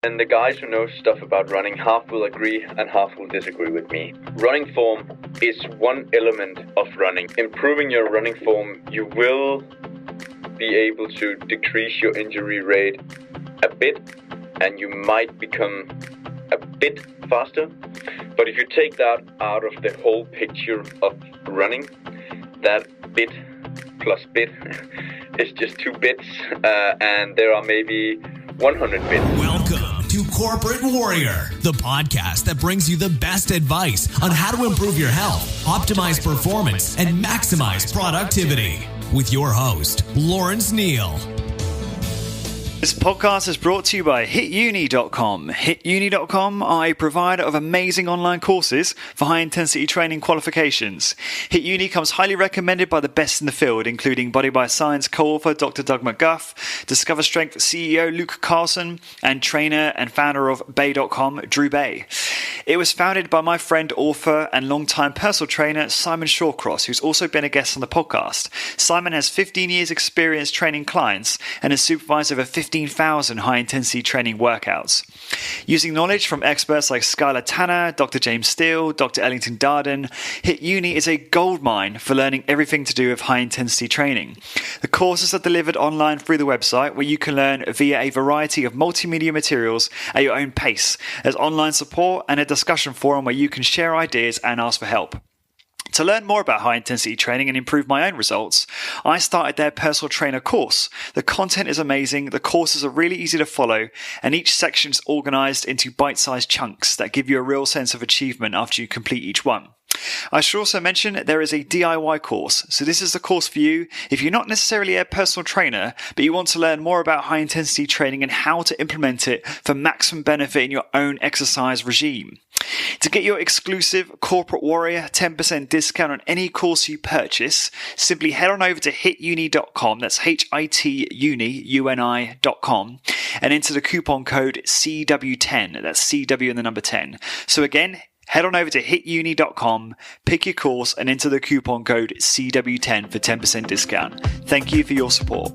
And the guys who know stuff about running, half will agree and half will disagree with me. Running form is one element of running. Improving your running form, you will be able to decrease your injury rate a bit, and you might become a bit faster. But if you take that out of the whole picture of running, that bit plus bit is just 2 bits, and there are maybe 100 bits. Welcome to Corporate Warrior, the podcast that brings you the best advice on how to improve your health, optimize performance, and maximize productivity. With your host, Lawrence Neal. This podcast is brought to you by HitUni.com. HitUni.com are a provider of amazing online courses for high-intensity training qualifications. HitUni comes highly recommended by the best in the field, including Body by Science co-author Dr. Doug McGuff, Discover Strength CEO Luke Carlson, and trainer and founder of Bay.com, Drew Bay. It was founded by my friend, author, and longtime personal trainer Simon Shawcross, who's also been a guest on the podcast. Simon has 15 years experience training clients and has supervised over 15,000 high-intensity training workouts. Using knowledge from experts like Skylar Tanner, Dr. James Steele, Dr. Ellington Darden, HitUni is a goldmine for learning everything to do with high-intensity training. The courses are delivered online through the website, where you can learn via a variety of multimedia materials at your own pace. There's online support and a discussion forum where you can share ideas and ask for help. To learn more about high-intensity training and improve my own results, I started their personal trainer course. The content is amazing, the courses are really easy to follow, and each section is organized into bite-sized chunks that give you a real sense of achievement after you complete each one. I should also mention there is a DIY course. So this is the course for you if you're not necessarily a personal trainer, but you want to learn more about high-intensity training and how to implement it for maximum benefit in your own exercise regime. To get your exclusive Corporate Warrior 10% discount on any course you purchase, simply head on over to hituni.com, that's HITUNI.com, and enter the coupon code CW10, that's CW and the number 10. So again, head on over to hituni.com, pick your course, and enter the coupon code CW10 for 10% discount. Thank you for your support.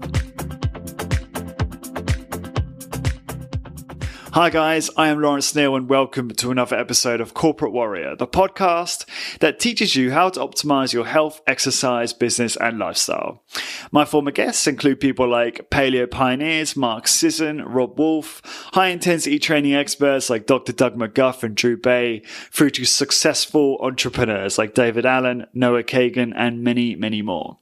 Hi guys, I am Lawrence Neal and welcome to another episode of Corporate Warrior, the podcast that teaches you how to optimize your health, exercise, business, and lifestyle. My former guests include people like paleo pioneers Mark Sisson, Rob Wolf, high-intensity training experts like Dr. Doug McGuff and Drew Bay, through to successful entrepreneurs like David Allen, Noah Kagan, and many, many more.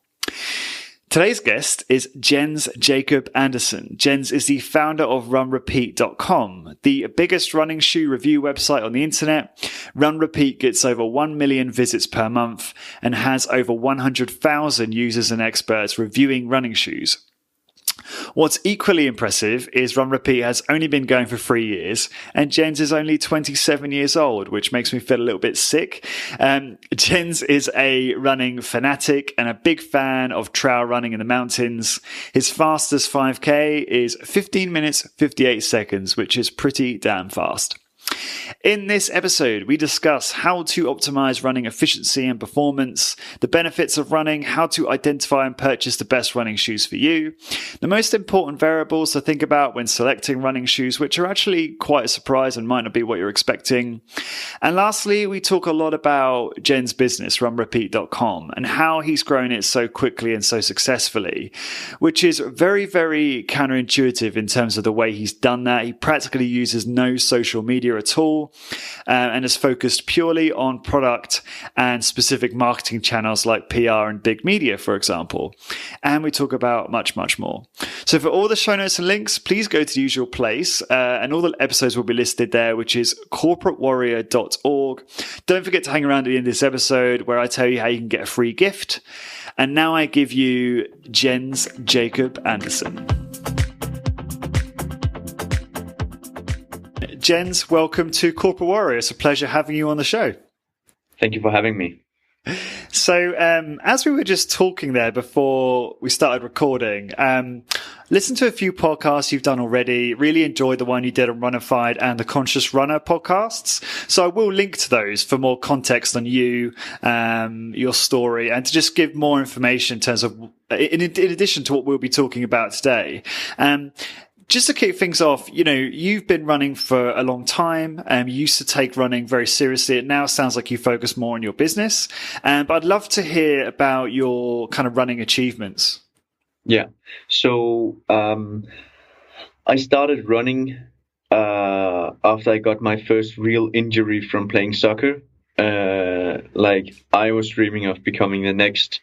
Today's guest is Jens Jakob Andersen. Jens is the founder of RunRepeat.com, the biggest running shoe review website on the internet. RunRepeat gets over 1 million visits per month and has over 100,000 users and experts reviewing running shoes. What's equally impressive is RunRepeat has only been going for 3 years, and Jens is only 27 years old, which makes me feel a little bit sick. Jens is a running fanatic and a big fan of trail running in the mountains. His fastest 5K is 15 minutes, 58 seconds, which is pretty damn fast. In this episode, we discuss how to optimize running efficiency and performance, the benefits of running, how to identify and purchase the best running shoes for you, the most important variables to think about when selecting running shoes, which are actually quite a surprise and might not be what you're expecting. And lastly, we talk a lot about Jens' business, RunRepeat.com, and how he's grown it so quickly and so successfully, which is very, very counterintuitive in terms of the way he's done that. He practically uses no social media at all, and is focused purely on product and specific marketing channels like PR and big media, for example. And we talk about much, much more. So for all the show notes and links, please go to the usual place, and all the episodes will be listed there, which is corporatewarrior.org. Don't forget to hang around at the end of this episode where I tell you how you can get a free gift. And now I give you Jens Jakob Andersen. Jens, welcome to Corporate Warrior. It's a pleasure having you on the show. Thank you for having me. So as we were just talking there before we started recording, listen to a few podcasts you've done already. Really enjoyed the one you did on Runnified and the Conscious Runner podcasts. So I will link to those for more context on you, your story, and to just give more information in terms of, in addition to what we'll be talking about today. just to kick things off, you've been running for a long time. You used to take running very seriously. It now sounds like you focus more on your business. But I'd love to hear about your kind of running achievements. Yeah. So I started running after I got my first real injury from playing soccer. I was dreaming of becoming the next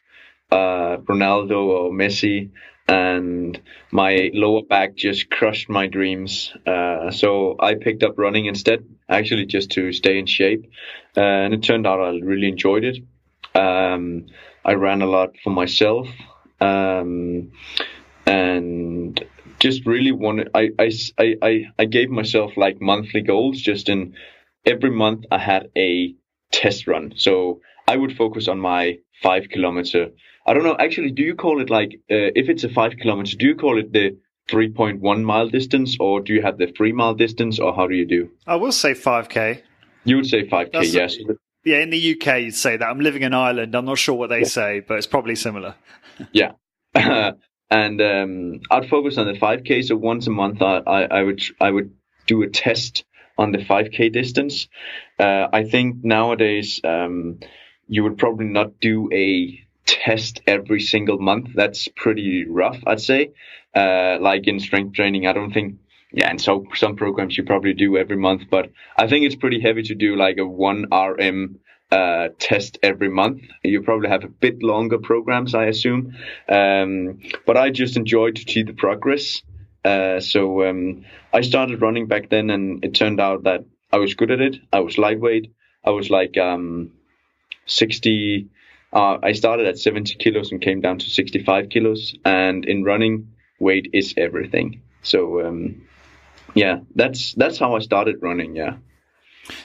Ronaldo or Messi, and my lower back just crushed my dreams. So I picked up running instead, actually just to stay in shape. And it turned out I really enjoyed it. I ran a lot for myself, and just really wanted. I gave myself like monthly goals. Just in every month, I had a test run. So I would focus on my 5 kilometer. I don't know. Actually, do you call it if it's a 5 kilometer? Do you call it the 3.1 mile distance, or do you have the 3 mile distance, or how do you do? I will say 5K. You would say 5K, yes. Yeah, in the UK, you'd say that. I'm living in Ireland. I'm not sure what they say, but it's probably similar. Yeah. And I'd focus on the 5K. So once a month, I would do a test on the 5K distance. I think nowadays you would probably not do a test every single month. That's pretty rough, I'd say. Like in strength training, I don't think. Yeah, and so some programs you probably do every month, but I think it's pretty heavy to do like a 1 RM test every month. You probably have a bit longer programs, I assume. But I just enjoyed to see the progress. So I started running back then, and it turned out that I was good at it. I was lightweight. I was like 60. I started at 70 kilos and came down to 65 kilos. And in running, weight is everything. So yeah, that's how I started running. Yeah.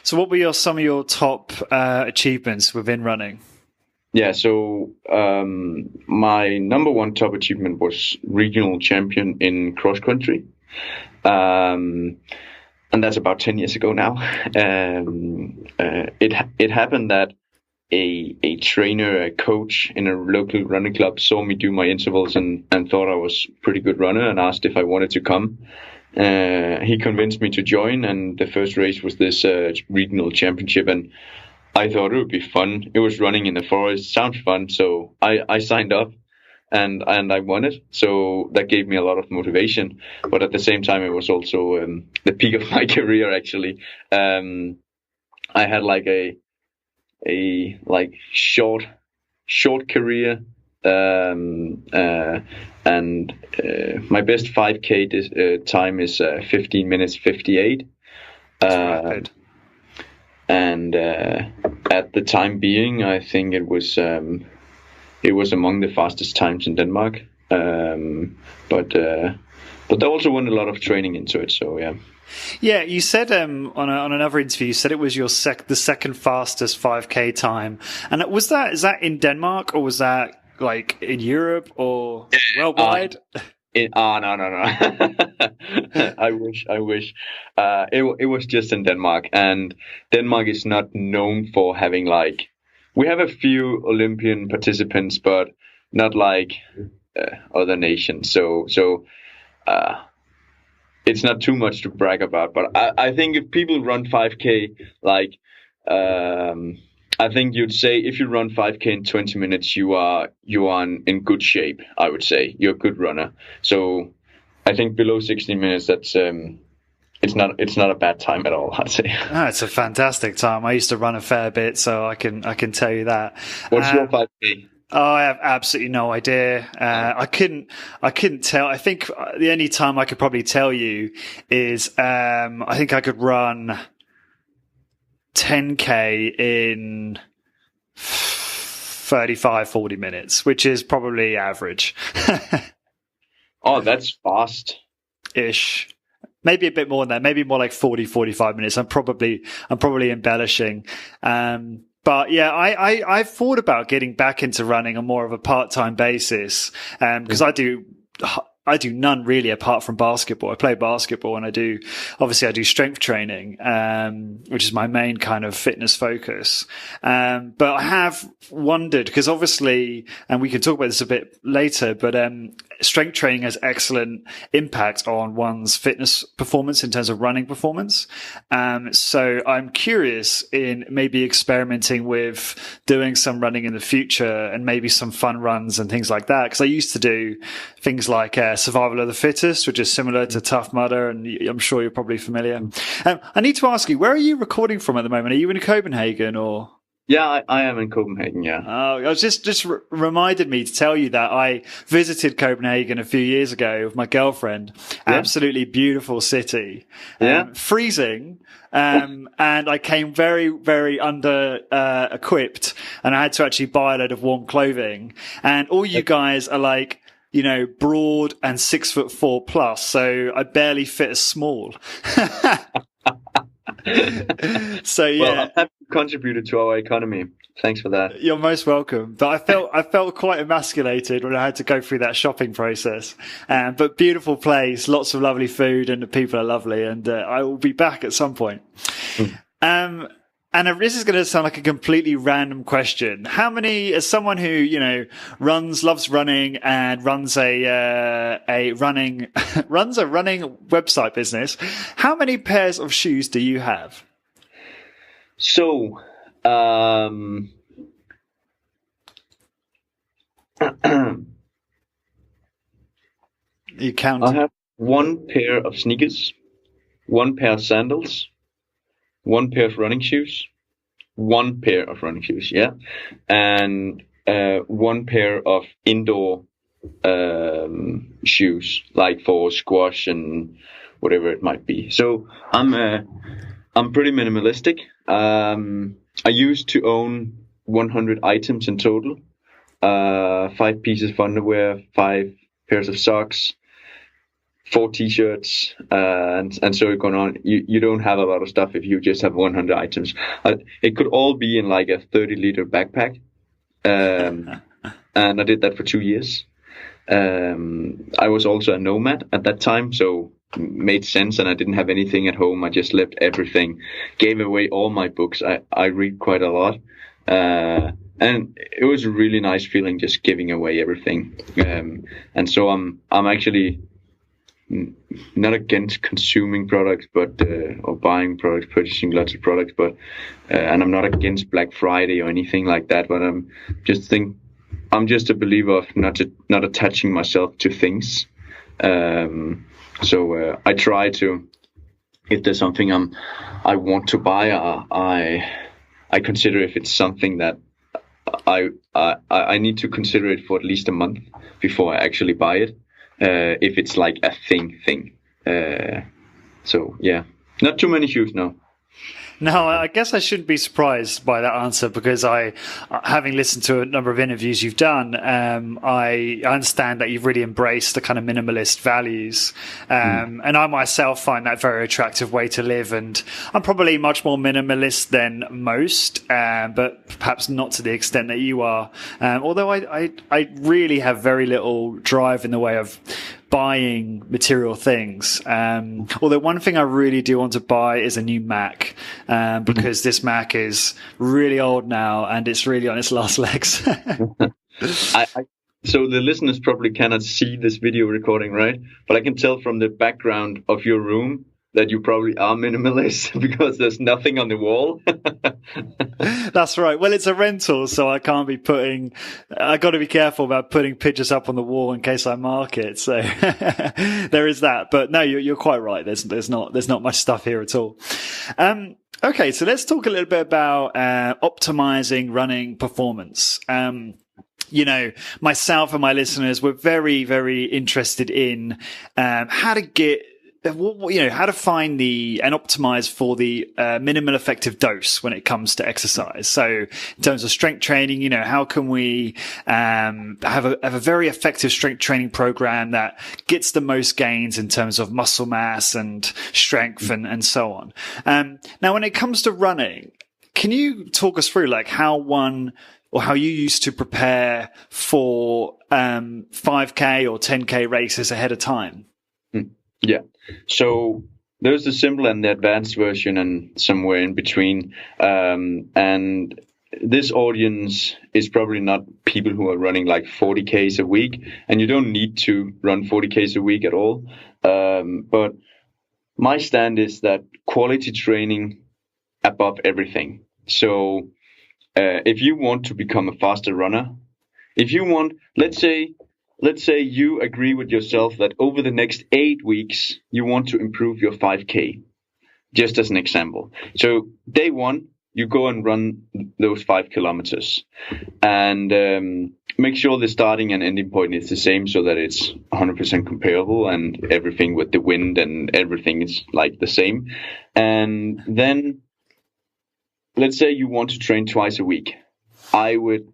So what were some of your top achievements within running? Yeah, so my number one top achievement was regional champion in cross country, and that's about 10 years ago now. It happened that a trainer, a coach in a local running club saw me do my intervals and thought I was a pretty good runner and asked if I wanted to come. He convinced me to join, and the first race was this regional championship, and I thought it would be fun. It was running in the forest, sounds fun, so I signed up, and I won it. So that gave me a lot of motivation, but at the same time, it was also the peak of my career. Actually, I had like a short career. And my best 5K time is 15 minutes 58. And at the time being, I think it was among the fastest times in Denmark. But I also went a lot of training into it. So yeah. Yeah, you said on another interview, you said it was the second fastest 5K time, and is that in Denmark, or was that like in Europe or worldwide? No. I wish. It was just in Denmark, and Denmark is not known for having we have a few Olympian participants, but not like other nations. So it's not too much to brag about. But I think if people run 5K, I think you'd say if you run 5K in 20 minutes, you are in good shape. I would say you're a good runner. So I think below 60 minutes, that's it's not a bad time at all, I'd say. Oh, it's a fantastic time. I used to run a fair bit, so I can tell you that. What's your 5K? Oh, I have absolutely no idea. I couldn't tell. I think the only time I could probably tell you is I think I could run 10K in 35, 40 minutes, which is probably average. Oh, that's fast. Ish. Maybe a bit more than that. Maybe more like 40, 45 minutes. I'm probably embellishing. But yeah, I've thought about getting back into running on more of a part-time basis. Because I do none really apart from basketball. I play basketball, and I do strength training, which is my main kind of fitness focus. But I have wondered, because obviously, and we can talk about this a bit later, but strength training has excellent impact on one's fitness performance in terms of running performance. So I'm curious in maybe experimenting with doing some running in the future and maybe some fun runs and things like that. Because I used to do things like Survival of the Fittest, which is similar to Tough Mudder, and I'm sure you're probably familiar. I need to ask you, where are you recording from at the moment? Are you in Copenhagen or? Yeah, I am in Copenhagen, yeah. Oh, I was just reminded me to tell you that I visited Copenhagen a few years ago with my girlfriend. Yeah. Absolutely beautiful city. Freezing. And I came very, very under equipped, and I had to actually buy a load of warm clothing. And all you guys are like, you know, broad and 6'4" plus. So I barely fit as small. So yeah, well, I'm happy to contribute to our economy. Thanks for that. You're most welcome. But I felt quite emasculated when I had to go through that shopping process. But beautiful place, lots of lovely food, and the people are lovely. And I will be back at some point. And this is going to sound like a completely random question. How many, as someone who, you know, loves running and runs a running website business, how many pairs of shoes do you have? So, you count? I have one pair of sneakers, one pair of sandals, one pair of running shoes, yeah, and one pair of indoor shoes, like for squash and whatever it might be. So I'm pretty minimalistic. I used to own 100 items in total, 5 pieces of underwear, 5 pairs of socks, 4 t-shirts, and so going on. You don't have a lot of stuff if you just have 100 items. It could all be in like a 30-liter backpack, and I did that for 2 years. I was also a nomad at that time, so made sense, and I didn't have anything at home. I just left everything, gave away all my books. I read quite a lot, and it was a really nice feeling just giving away everything. And so I'm actually not against consuming products, but or buying products, purchasing lots of products, but and I'm not against Black Friday or anything like that. But I'm just a believer of not attaching myself to things. So I try to, if there's something I want to buy, I consider if it's something that I need to consider it for at least a month before I actually buy it. If it's like a thing. So yeah, not too many shoes, no. No, I guess I shouldn't be surprised by that answer, because having listened to a number of interviews you've done, I understand that you've really embraced the kind of minimalist values. And I myself find that a very attractive way to live. And I'm probably much more minimalist than most, but perhaps not to the extent that you are. Although I really have very little drive in the way of buying material things. Although one thing I really do want to buy is a new Mac, because this Mac is really old now and it's really on its last legs. So the listeners probably cannot see this video recording, right? But I can tell from the background of your room that you probably are minimalist, because there's nothing on the wall. That's right. Well, it's a rental, so I can't be I got to be careful about putting pictures up on the wall in case I mark it. So there is that. But no, you're quite right. There's not much stuff here at all. Okay, so let's talk a little bit about optimizing running performance. You know, myself and my listeners were very, very interested in how to find and optimize for the minimal effective dose when it comes to exercise. So in terms of strength training, you know, how can we have a very effective strength training program that gets the most gains in terms of muscle mass and strength and so on. Now, when it comes to running, can you talk us through like how you used to prepare for 5K or 10K races ahead of time? Yeah. So there's the simple and the advanced version, and somewhere in between. And this audience is probably not people who are running like 40Ks a week, and you don't need to run 40Ks a week at all. But my stand is that quality training above everything. So if you want to become a faster runner, if you want, let's say you agree with yourself that over the next 8 weeks, you want to improve your 5K, just as an example. So day one, you go and run those 5 kilometers, and make sure the starting and ending point is the same so that it's 100% comparable and everything with the wind and everything is like the same. And then let's say you want to train twice a week. I would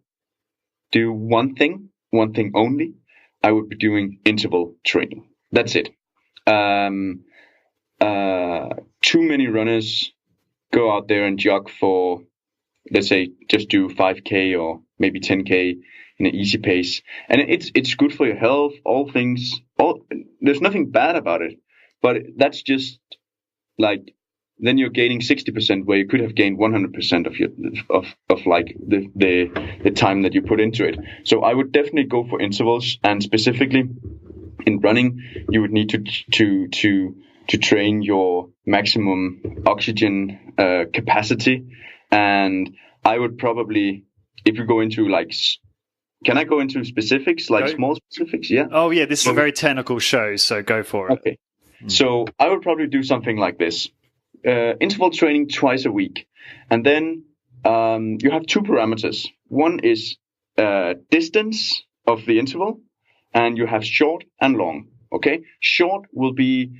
do one thing only. I would be doing interval training. That's it. Too many runners go out there and jog for, let's say, just do 5K or maybe 10K in an easy pace, and it's good for your health. There's nothing bad about it, but that's just like, then you're gaining 60% where you could have gained 100% of your like the time that you put into it. So I would definitely go for intervals, and specifically in running, you would need to train your maximum oxygen capacity. And I would probably, if you go into like, can I go into specifics, like small specifics? Yeah. Oh yeah, this is a very technical show, so go for it. Okay. So I would probably do something like this. Interval training twice a week. And then you have 2 parameters. One is distance of the interval, and you have short and long. Okay. Short will be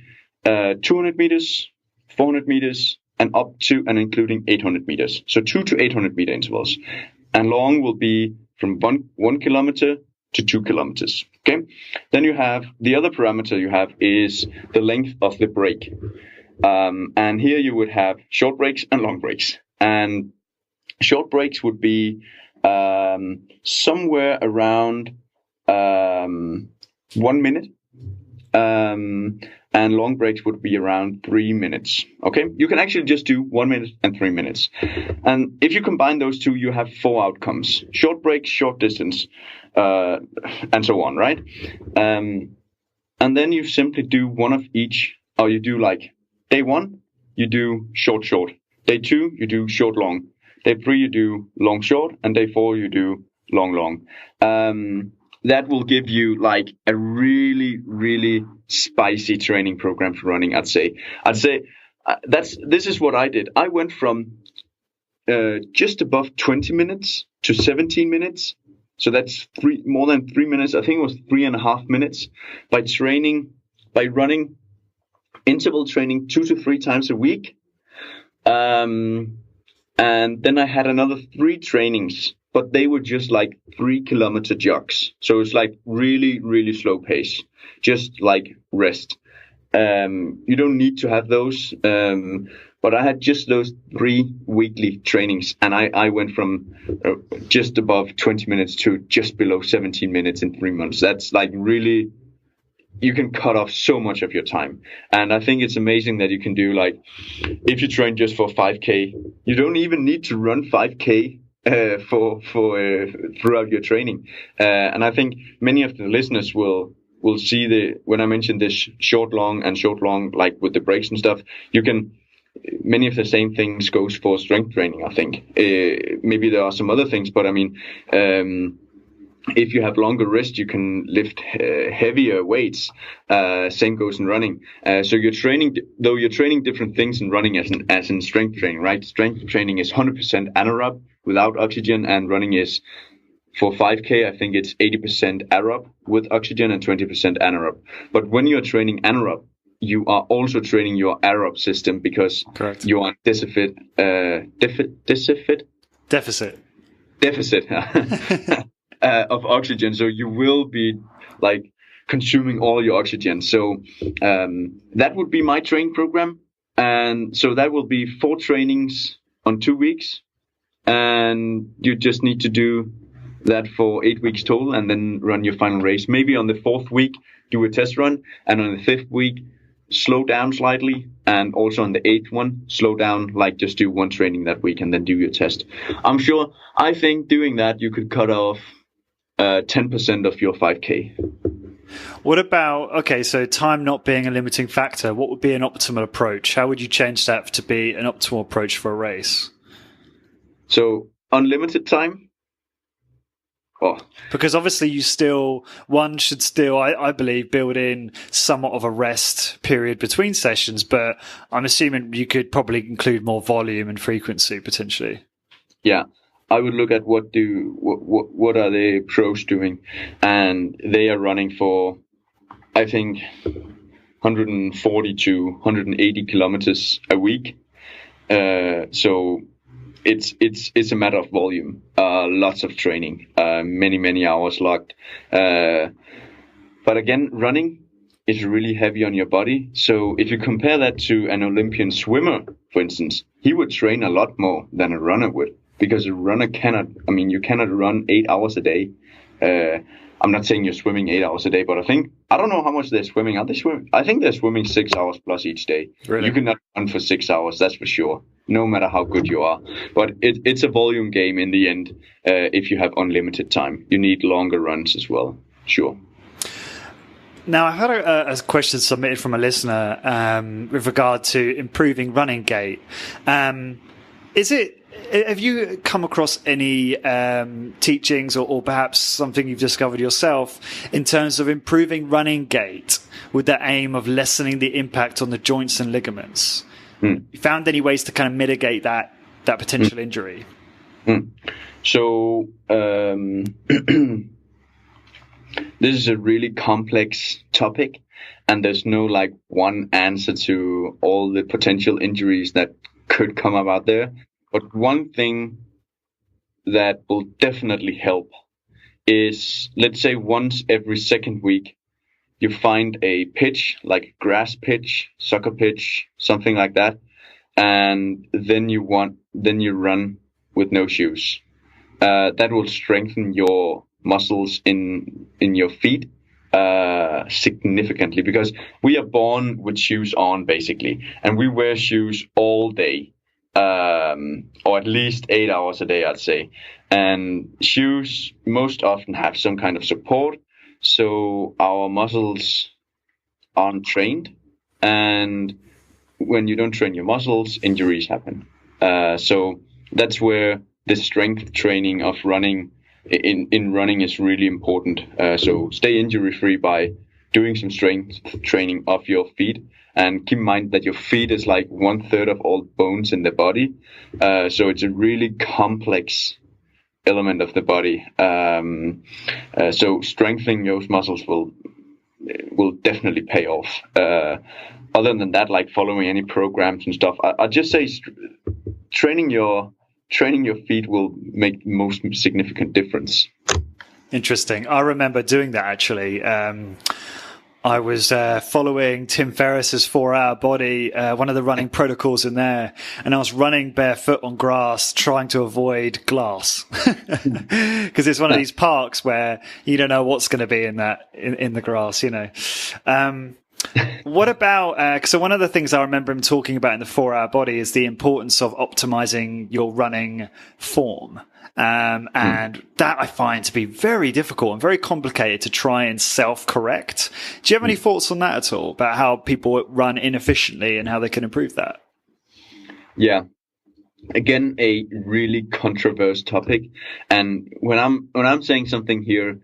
200 meters, 400 meters, and up to and including 800 meters. So 2 to 800 meter intervals. And long will be from 1 kilometer to 2 kilometers. Okay. Then you have the other parameter you have is the length of the break. And here you would have short breaks and long breaks. And short breaks would be somewhere around 1 minute. And long breaks would be around 3 minutes. Okay, you can actually just do 1 minute and 3 minutes. And if you combine those two, you have 4 outcomes: short break, short distance, and so on, right? And then you simply do one of each, or you do like day 1, you do short, short. Day 2, you do short, long. Day 3, you do long, short. And day 4, you do long, long. That will give you like a really, really spicy training program for running. I'd say this is what I did. I went from just above 20 minutes to 17 minutes. So that's more than 3 minutes. I think it was 3.5 minutes by running interval training 2 to 3 times a week. And then I had another 3 trainings, but they were just like 3-kilometer jogs. So it's like really, really slow pace, just like rest. You don't need to have those. But I had just those 3 weekly trainings, and I went from just above 20 minutes to just below 17 minutes in 3 months. That's like really, you can cut off so much of your time. And I think it's amazing that you can do, like, if you train just for 5K, you don't even need to run 5K for throughout your training. And I think many of the listeners will see when I mention this short long, like with the breaks and stuff, many of the same things goes for strength training, I think. Maybe there are some other things, but I mean, if you have longer wrist, you can lift heavier weights. Same goes in running. So you're training different things in running as in strength training, right? Strength training is 100% anaerob without oxygen, and running is, for 5K, I think it's 80% aerob with oxygen and 20% anaerob. But when you're training anaerob, you are also training your aerob system, because Correct. you are deficit of oxygen. So you will be like consuming all your oxygen. So that would be my training program. And so that will be 4 trainings on 2 weeks. And you just need to do that for 8 weeks total, and then run your final race. Maybe on the 4th week, do a test run. And on the 5th week, slow down slightly, and also on the 8th one, slow down, like just do one training that week and then do your test. I think doing that, you could cut off 10% of your 5K. What about, okay, so time not being a limiting factor, what would be an optimal approach? How would you change that to be an optimal approach for a race? So unlimited time? Oh. Because obviously one should still, I believe, build in somewhat of a rest period between sessions, but I'm assuming you could probably include more volume and frequency potentially. Yeah, I would look at what are the pros doing, and they are running for, I think, 140 to 180 kilometers a week. So it's a matter of volume, lots of training, many hours logged. But again, running is really heavy on your body. So if you compare that to an Olympian swimmer, for instance, he would train a lot more than a runner would, because a runner you cannot run 8 hours a day. I'm not saying you're swimming 8 hours a day, but I don't know how much they're swimming. Are they swimming? I think they're swimming 6 hours plus each day. Really? You cannot run for 6 hours, that's for sure, no matter how good you are. But it's a volume game in the end. If you have unlimited time, you need longer runs as well. Sure. Now, I've had a question submitted from a listener with regard to improving running gait. Have you come across any teachings or perhaps something you've discovered yourself in terms of improving running gait with the aim of lessening the impact on the joints and ligaments? You found any ways to kind of mitigate that potential injury? So this is a really complex topic, and there's no like one answer to all the potential injuries that could come up out there. But one thing that will definitely help is, let's say once every second week, you find a pitch, like grass pitch, soccer pitch, something like that, and then you run with no shoes. That will strengthen your muscles in your feet significantly, because we are born with shoes on basically, and we wear shoes all day. Or at least 8 hours a day, I'd say. And shoes most often have some kind of support, so our muscles aren't trained. And when you don't train your muscles, injuries happen. So that's where the strength training of running in running is really important. So stay injury free by doing some strength training of your feet. And keep in mind that your feet is like 1/3 of all bones in the body. So it's a really complex element of the body. So strengthening those muscles will definitely pay off. Other than that, like following any programs and stuff, I'd just say training your feet will make the most significant difference. Interesting. I remember doing that actually. I was following Tim Ferriss's 4 Hour Body, one of the running protocols in there, and I was running barefoot on grass, trying to avoid glass, because it's one of these parks where you don't know what's going to be in the grass, you know. What about? So one of the things I remember him talking about in the 4 Hour Body is the importance of optimizing your running form. And that I find to be very difficult and very complicated to try and self-correct. Do you have any thoughts on that at all, about how people run inefficiently and how they can improve that? Yeah. Again, a really controversial topic. And when I'm saying something here,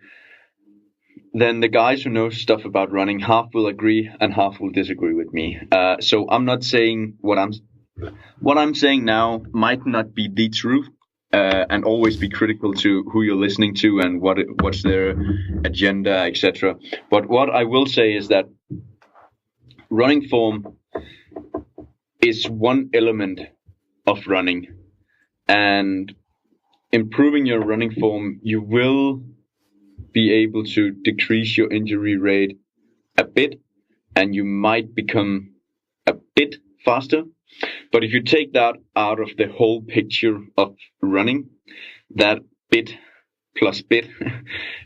then the guys who know stuff about running, half will agree and half will disagree with me. So I'm not saying what I'm saying now might not be the truth. And always be critical to who you're listening to and what's their agenda, etc. But what I will say is that running form is one element of running, and improving your running form, you will be able to decrease your injury rate a bit, and you might become a bit faster. But if you take that out of the whole picture of running, that bit plus bit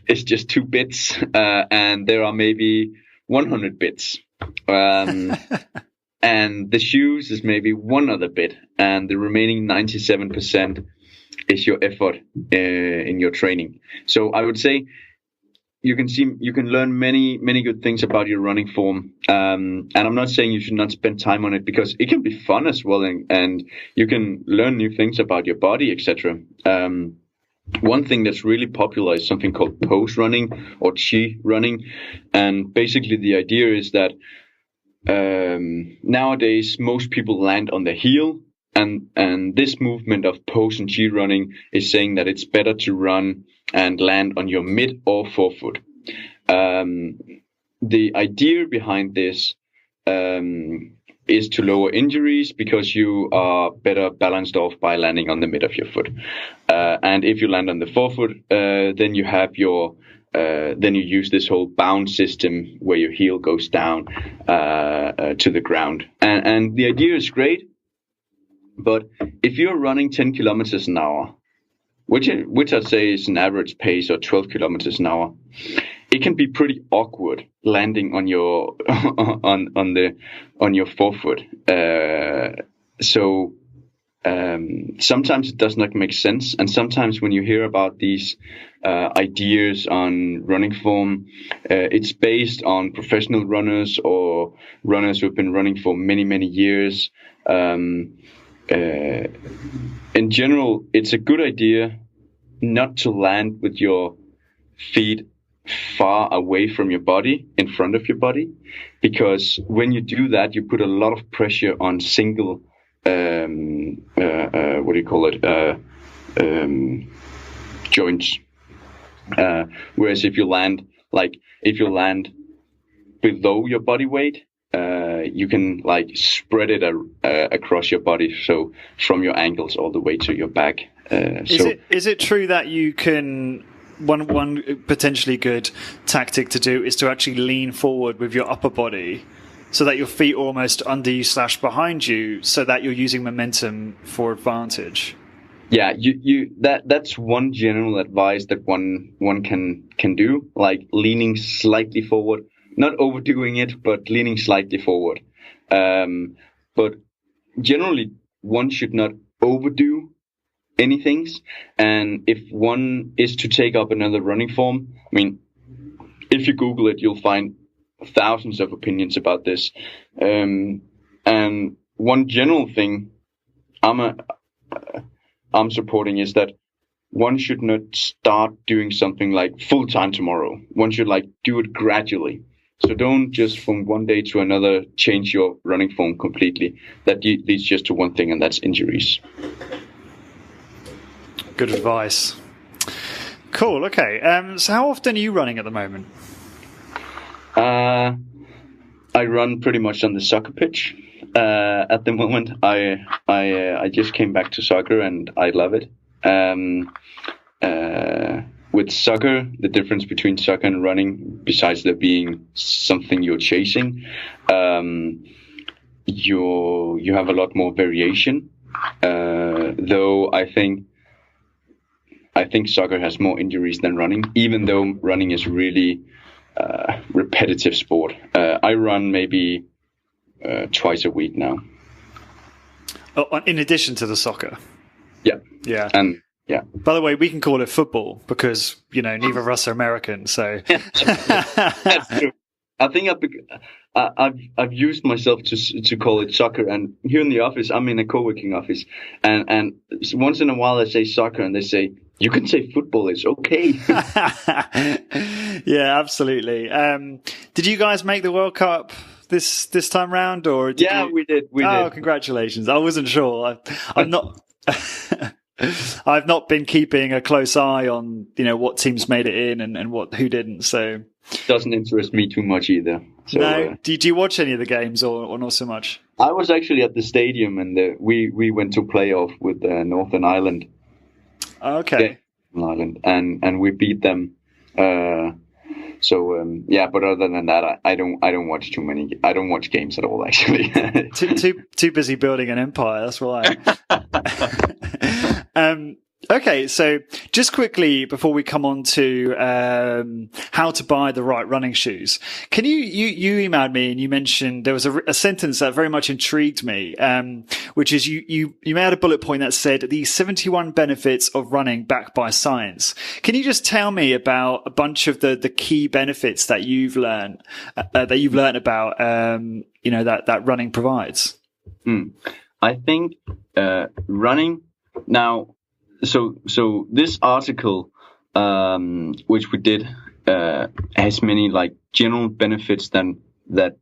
is just 2 bits, and there are maybe 100 bits. And the shoes is maybe one other bit, and the remaining 97% is your effort in your training. So I would say you can learn many good things about your running form. And I'm not saying you should not spend time on it, because it can be fun as well, and you can learn new things about your body, etc. One thing that's really popular is something called pose running or chi running, and basically the idea is that nowadays most people land on the heel, and this movement of pose and chi running is saying that it's better to run and land on your mid or forefoot. The idea behind this is to lower injuries, because you are better balanced off by landing on the mid of your foot. And if you land on the forefoot, then you have then you use this whole bound system where your heel goes down to the ground. And the idea is great, but if you're running 10 kilometers an hour, which I'd say is an average pace, or 12 kilometers an hour, it can be pretty awkward landing on your on your forefoot. So sometimes it does not make sense, and sometimes when you hear about these ideas on running form, it's based on professional runners or runners who've been running for many years. In general, it's a good idea not to land with your feet far away from your body, in front of your body, because when you do that, you put a lot of pressure on single joints. Whereas if you land below your body weight, you can spread it across your body, so from your ankles all the way to your back. Is it true that you can, one potentially good tactic to do is to actually lean forward with your upper body, so that your feet are almost under you / behind you, so that you're using momentum for advantage? Yeah, that's one general advice that one can do, like leaning slightly forward, not overdoing it, but leaning slightly forward. But generally, one should not overdo anything. And if one is to take up another running form, I mean, if you Google it, you'll find thousands of opinions about this. And one general thing I'm supporting is that one should not start doing something like full time tomorrow. One should do it gradually. So don't just from one day to another change your running form completely. That leads just to one thing, and that's injuries. Good advice. Cool. Okay. So how often are you running at the moment? I run pretty much on the soccer pitch. At the moment, I just came back to soccer and I love it. With soccer, the difference between soccer and running, besides there being something you're chasing, you have a lot more variation. Though I think soccer has more injuries than running, even though running is really repetitive sport. I run maybe twice a week now. Oh, in addition to the soccer? Yeah. And yeah. By the way, we can call it football because, neither of us are American, so... That's true. I think I've used myself to call it soccer, and here in the office, I'm in a co-working office, and once in a while I say soccer, and they say, you can say football, it's okay. Yeah, absolutely. Did you guys make the World Cup this time round, or we did. We did. Congratulations! I wasn't sure. I'm not. I've not been keeping a close eye on what teams made it in and who didn't. So doesn't interest me too much either. So, no. Do you watch any of the games or not so much? I was actually at the stadium, and we went to playoff with Northern Ireland. Okay. Ireland, and we beat them. But other than that, I don't watch too many. I don't watch games at all, actually. too busy building an empire. That's why. Okay, so just quickly before we come on to how to buy the right running shoes, can you emailed me and you mentioned there was a sentence that very much intrigued me, which is you made a bullet point that said the 71 benefits of running backed by science. Can you just tell me about a bunch of the key benefits that you've learned about that running provides? I think running now. So this article, which we did, has many like general benefits than that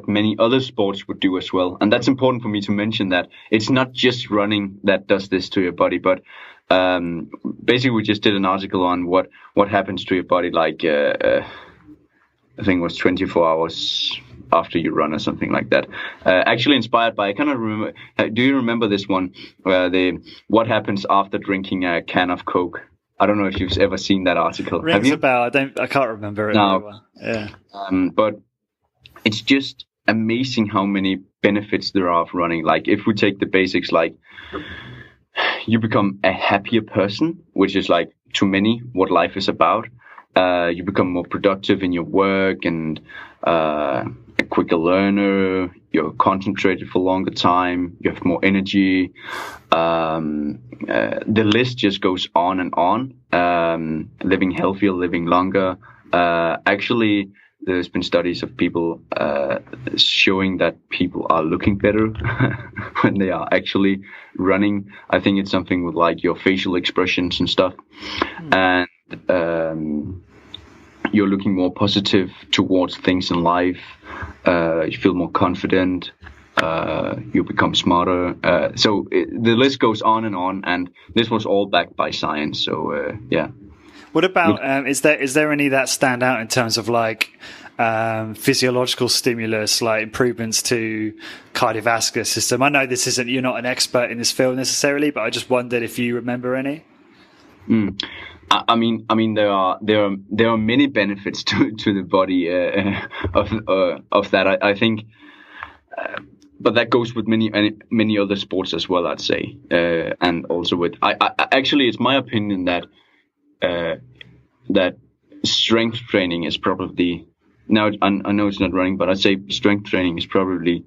many other sports would do as well. And that's important for me to mention, that it's not just running that does this to your body, but basically we just did an article on what happens to your body, like I think it was 24 hours after you run or something like that. Actually inspired by, I cannot remember. Do you remember this one? What happens after drinking a can of Coke? I don't know if you've ever seen that article. Rings a bell. I can't remember it very well. Yeah. But it's just amazing how many benefits there are of running. Like if we take the basics, like you become a happier person, which is like to many what life is about. You become more productive in your work and a quicker learner. You're concentrated for longer time. You have more energy. The list just goes on and on. Living healthier, living longer. Actually, there's been studies of people showing that people are looking better when they are actually running. I think it's something with like your facial expressions and stuff. And you're looking more positive towards things in life. You feel more confident. You become smarter. So the list goes on, and this was all backed by science. So yeah. What about is there any that stand out in terms of like physiological stimulus, like improvements to cardiovascular system? I know you're not an expert in this field necessarily, but I just wondered if you remember any. I mean, there are many benefits to the body of that. I think, but that goes with many other sports as well, I'd say, and also with. I actually, it's my opinion that that strength training is probably, now I know it's not running, but I'd say strength training is probably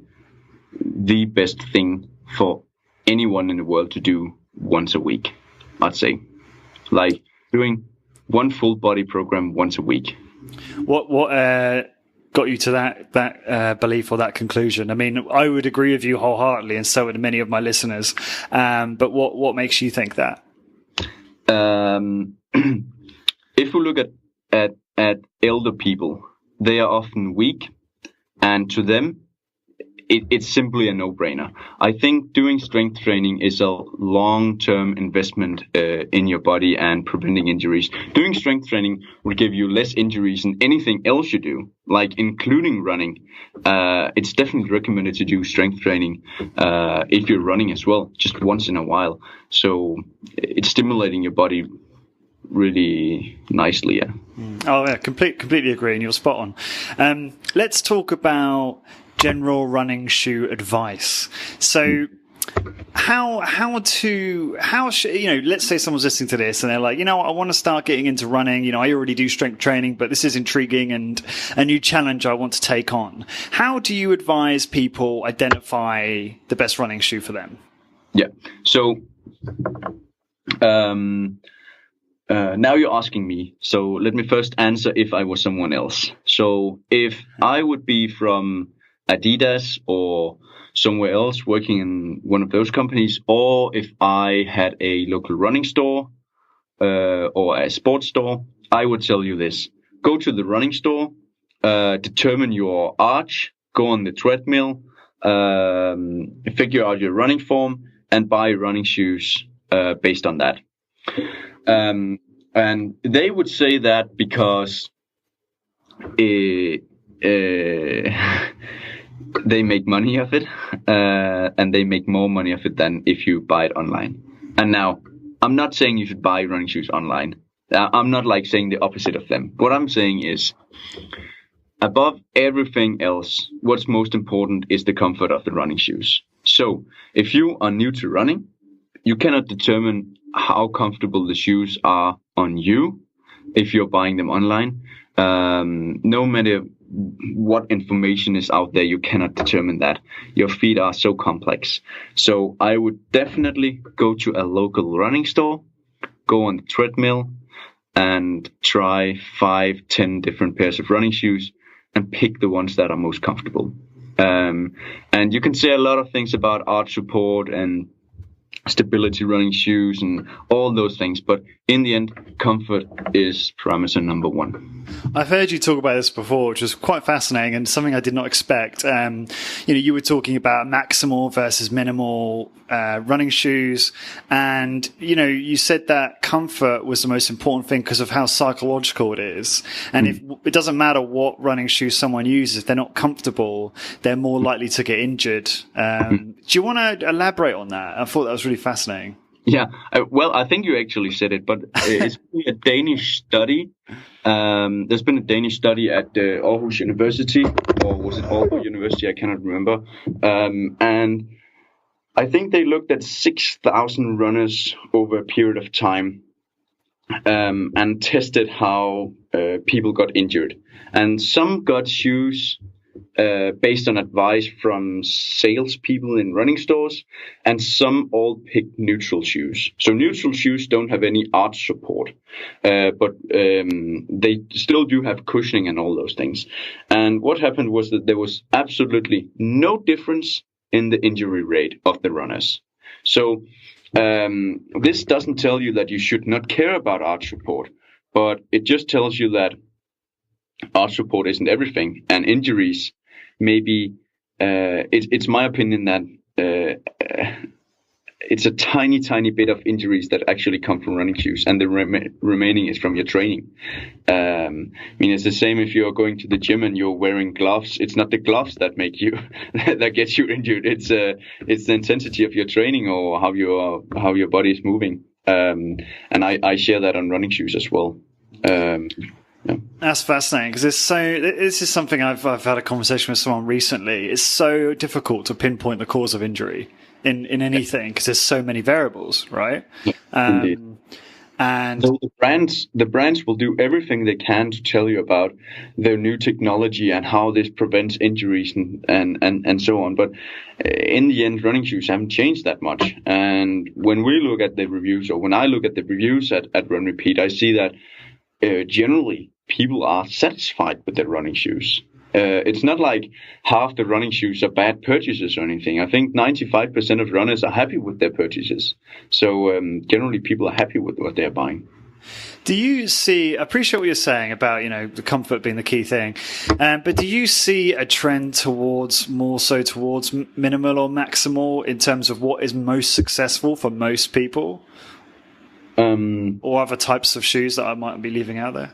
the best thing for anyone in the world to do once a week. I'd say, like doing one full body program once a week. What got you to that belief or that conclusion? I mean, I would agree with you wholeheartedly, and so would many of my listeners. But what makes you think that? If we look at elder people, they are often weak, and to them, it's simply a no-brainer. I think doing strength training is a long-term investment in your body and preventing injuries. Doing strength training will give you less injuries than anything else you do, like including running. It's definitely recommended to do strength training if you're running as well, just once in a while. So it's stimulating your body really nicely. Yeah. Oh yeah, completely agree, and you're spot on. Let's talk about general running shoe advice. So let's say someone's listening to this and they're like, I want to start getting into running. I already do strength training, but this is intriguing and a new challenge I want to take on. How do you advise people identify the best running shoe for them? Yeah. So, now you're asking me. So let me first answer if I was someone else. So if I would be from Adidas or somewhere else working in one of those companies, or if I had a local running store or a sports store, I would tell you this. Go to the running store, determine your arch, go on the treadmill, figure out your running form, and buy running shoes based on that. And they would say that because they make money of it, and they make more money of it than if you buy it online. And now, I'm not saying you should buy running shoes online. I'm not like saying the opposite of them. What I'm saying is, above everything else, what's most important is the comfort of the running shoes. So, if you are new to running, you cannot determine how comfortable the shoes are on you if you're buying them online. No matter what information is out there, you cannot determine that. Your feet are so complex. So I would definitely go to a local running store, go on the treadmill, and try 5-10 different pairs of running shoes and pick the ones that are most comfortable. And you can say a lot of things about arch support and stability running shoes and all those things, but in the end, comfort is parameter number one. I've heard you talk about this before, which was quite fascinating and something I did not expect. You were talking about maximal versus minimal running shoes, and you said that comfort was the most important thing because of how psychological it is. And if it doesn't matter what running shoes someone uses, if they're not comfortable, they're more likely to get injured. Do you want to elaborate on that? I thought that was really fascinating. Yeah, well, I think you actually said it, but it's a Danish study. There's been a Danish study at Aarhus University, or was it Aarhus University? I cannot remember. And I think they looked at 6,000 runners over a period of time and tested how people got injured. And some got shoes based on advice from salespeople in running stores, and some all picked neutral shoes. So neutral shoes don't have any arch support, but they still do have cushioning and all those things. And what happened was that there was absolutely no difference in the injury rate of the runners. So this doesn't tell you that you should not care about arch support, but it just tells you that arch support isn't everything, and injuries maybe it's my opinion that it's a tiny bit of injuries that actually come from running shoes, and the remaining is from your training. I mean, it's the same if you're going to the gym and you're wearing gloves. It's not the gloves that make you that gets you injured. It's the intensity of your training or how your body is moving. And I share that on running shoes as well. Yeah. That's fascinating because this is something I've had a conversation with someone recently. It's so difficult to pinpoint the cause of injury in anything because there's so many variables, right? Indeed. And so the brands will do everything they can to tell you about their new technology and how this prevents injuries and so on. But in the end, running shoes haven't changed that much. And when we look at the reviews, or when I look at the reviews at Run Repeat, I see that generally people are satisfied with their running shoes. It's not like half the running shoes are bad purchases or anything. I think 95% of runners are happy with their purchases. So generally people are happy with what they're buying. Do you see, I appreciate what you're saying about, the comfort being the key thing, but do you see a trend towards minimal or maximal in terms of what is most successful for most people? Or other types of shoes that I might be leaving out there?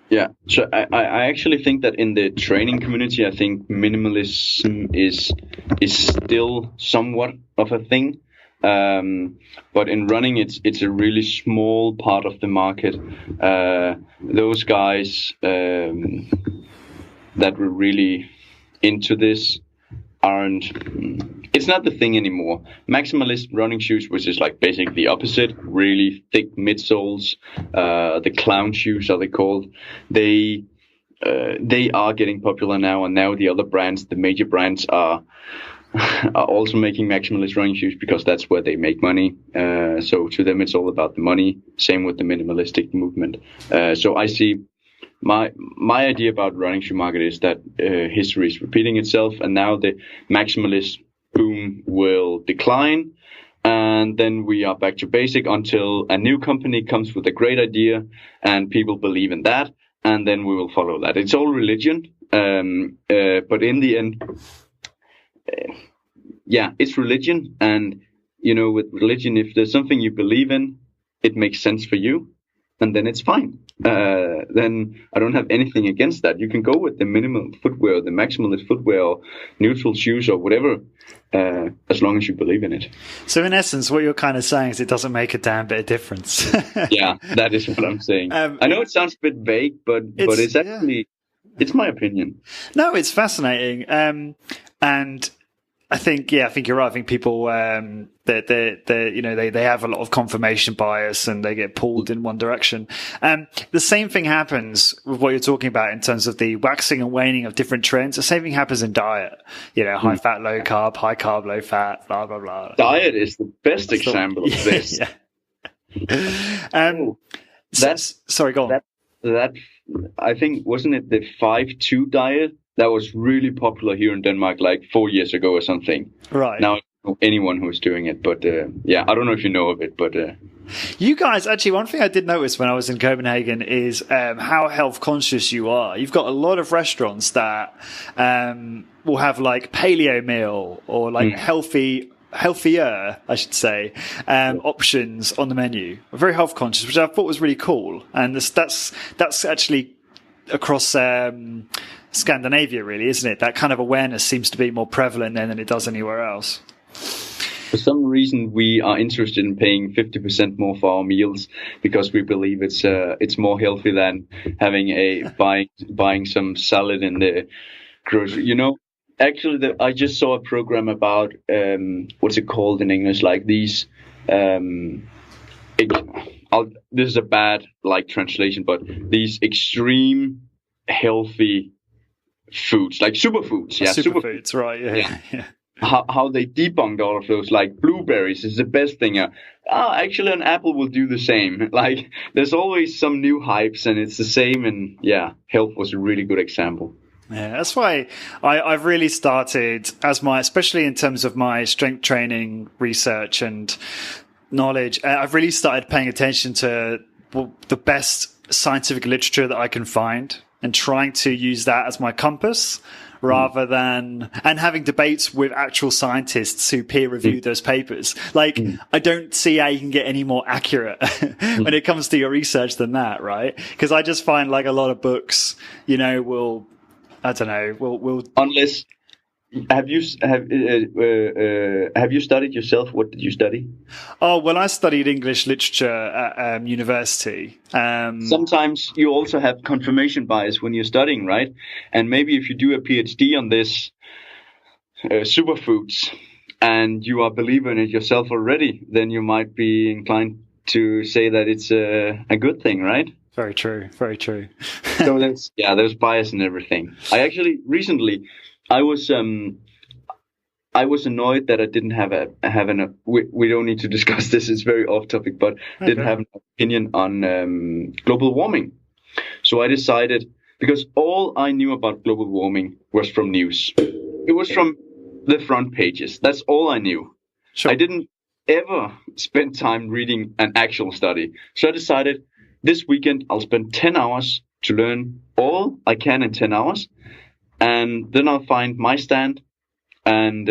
Yeah, so I actually think that in the training community, I think minimalism is still somewhat of a thing. But in running, it's a really small part of the market. Those guys that were really into this it's not the thing anymore. Maximalist running shoes, which is like basically the opposite, really thick midsoles, the clown shoes are they called. They are getting popular now, and now the other brands, the major brands, are also making maximalist running shoes because that's where they make money. So to them, it's all about the money. Same with the minimalistic movement. So I see. My idea about running shoe market is that history is repeating itself, and now the maximalist boom will decline, and then we are back to basic until a new company comes with a great idea and people believe in that, and then we will follow that. It's all religion, but in the end, it's religion, and with religion, if there's something you believe in, it makes sense for you, and then it's fine. Then I don't have anything against that. You can go with the minimal footwear, the maximalist footwear, or neutral shoes, or whatever, as long as you believe in it. So in essence, what you're kind of saying is it doesn't make a damn bit of difference. Yeah, that is what I'm saying. I know it sounds a bit vague, but it's actually, it's my opinion. No, it's fascinating. And I think you're right. I think people they have a lot of confirmation bias and they get pulled in one direction. The same thing happens with what you're talking about in terms of the waxing and waning of different trends. The same thing happens in diet. High fat, low carb, high carb, low fat, blah blah blah. Diet is the best example of this. Sorry, go on. That I think, wasn't it the 5-2 diet? That was really popular here in Denmark like 4 years ago or something. Right. Now I don't know anyone who's doing it, but I don't know if you know of it, but... You guys, actually, one thing I did notice when I was in Copenhagen is how health conscious you are. You've got a lot of restaurants that will have like paleo meal or like healthier, I should say, options on the menu. Very health conscious, which I thought was really cool. And that's actually across Scandinavia, really, isn't it? That kind of awareness seems to be more prevalent there than it does anywhere else. For some reason, we are interested in paying 50% more for our meals because we believe it's more healthy than having buying some salad in the grocery. Actually, I just saw a program about what's it called in English? Like these. This is a bad translation, but these extreme healthy foods, like superfoods. Yeah, superfoods, right? Yeah. How they debunked all of those, like blueberries is the best thing. Actually, an apple will do the same. Like, there's always some new hypes, and it's the same. And health was a really good example. Yeah, that's why I've really started especially in terms of my strength training research and knowledge. I've really started paying attention to the best scientific literature that I can find and trying to use that as my compass rather than and having debates with actual scientists who peer review those papers. I don't see how you can get any more accurate when it comes to your research than that, right? Because I just find like a lot of books, will unless have you studied yourself? What did you study? Oh, well, I studied English literature at university. Sometimes you also have confirmation bias when you're studying, right? And maybe if you do a PhD on this superfoods and you are a believer in it yourself already, then you might be inclined to say that it's a good thing, right? Very true. Very true. So there's bias in everything. I actually recently I was annoyed that I didn't have we don't need to discuss this. It's very off topic, but didn't have an opinion on global warming. So I decided, because all I knew about global warming was from news. It was from the front pages. That's all I knew. Sure. I didn't ever spend time reading an actual study. So I decided this weekend I'll spend 10 hours to learn all I can in 10 hours. And then I'll find my stand, and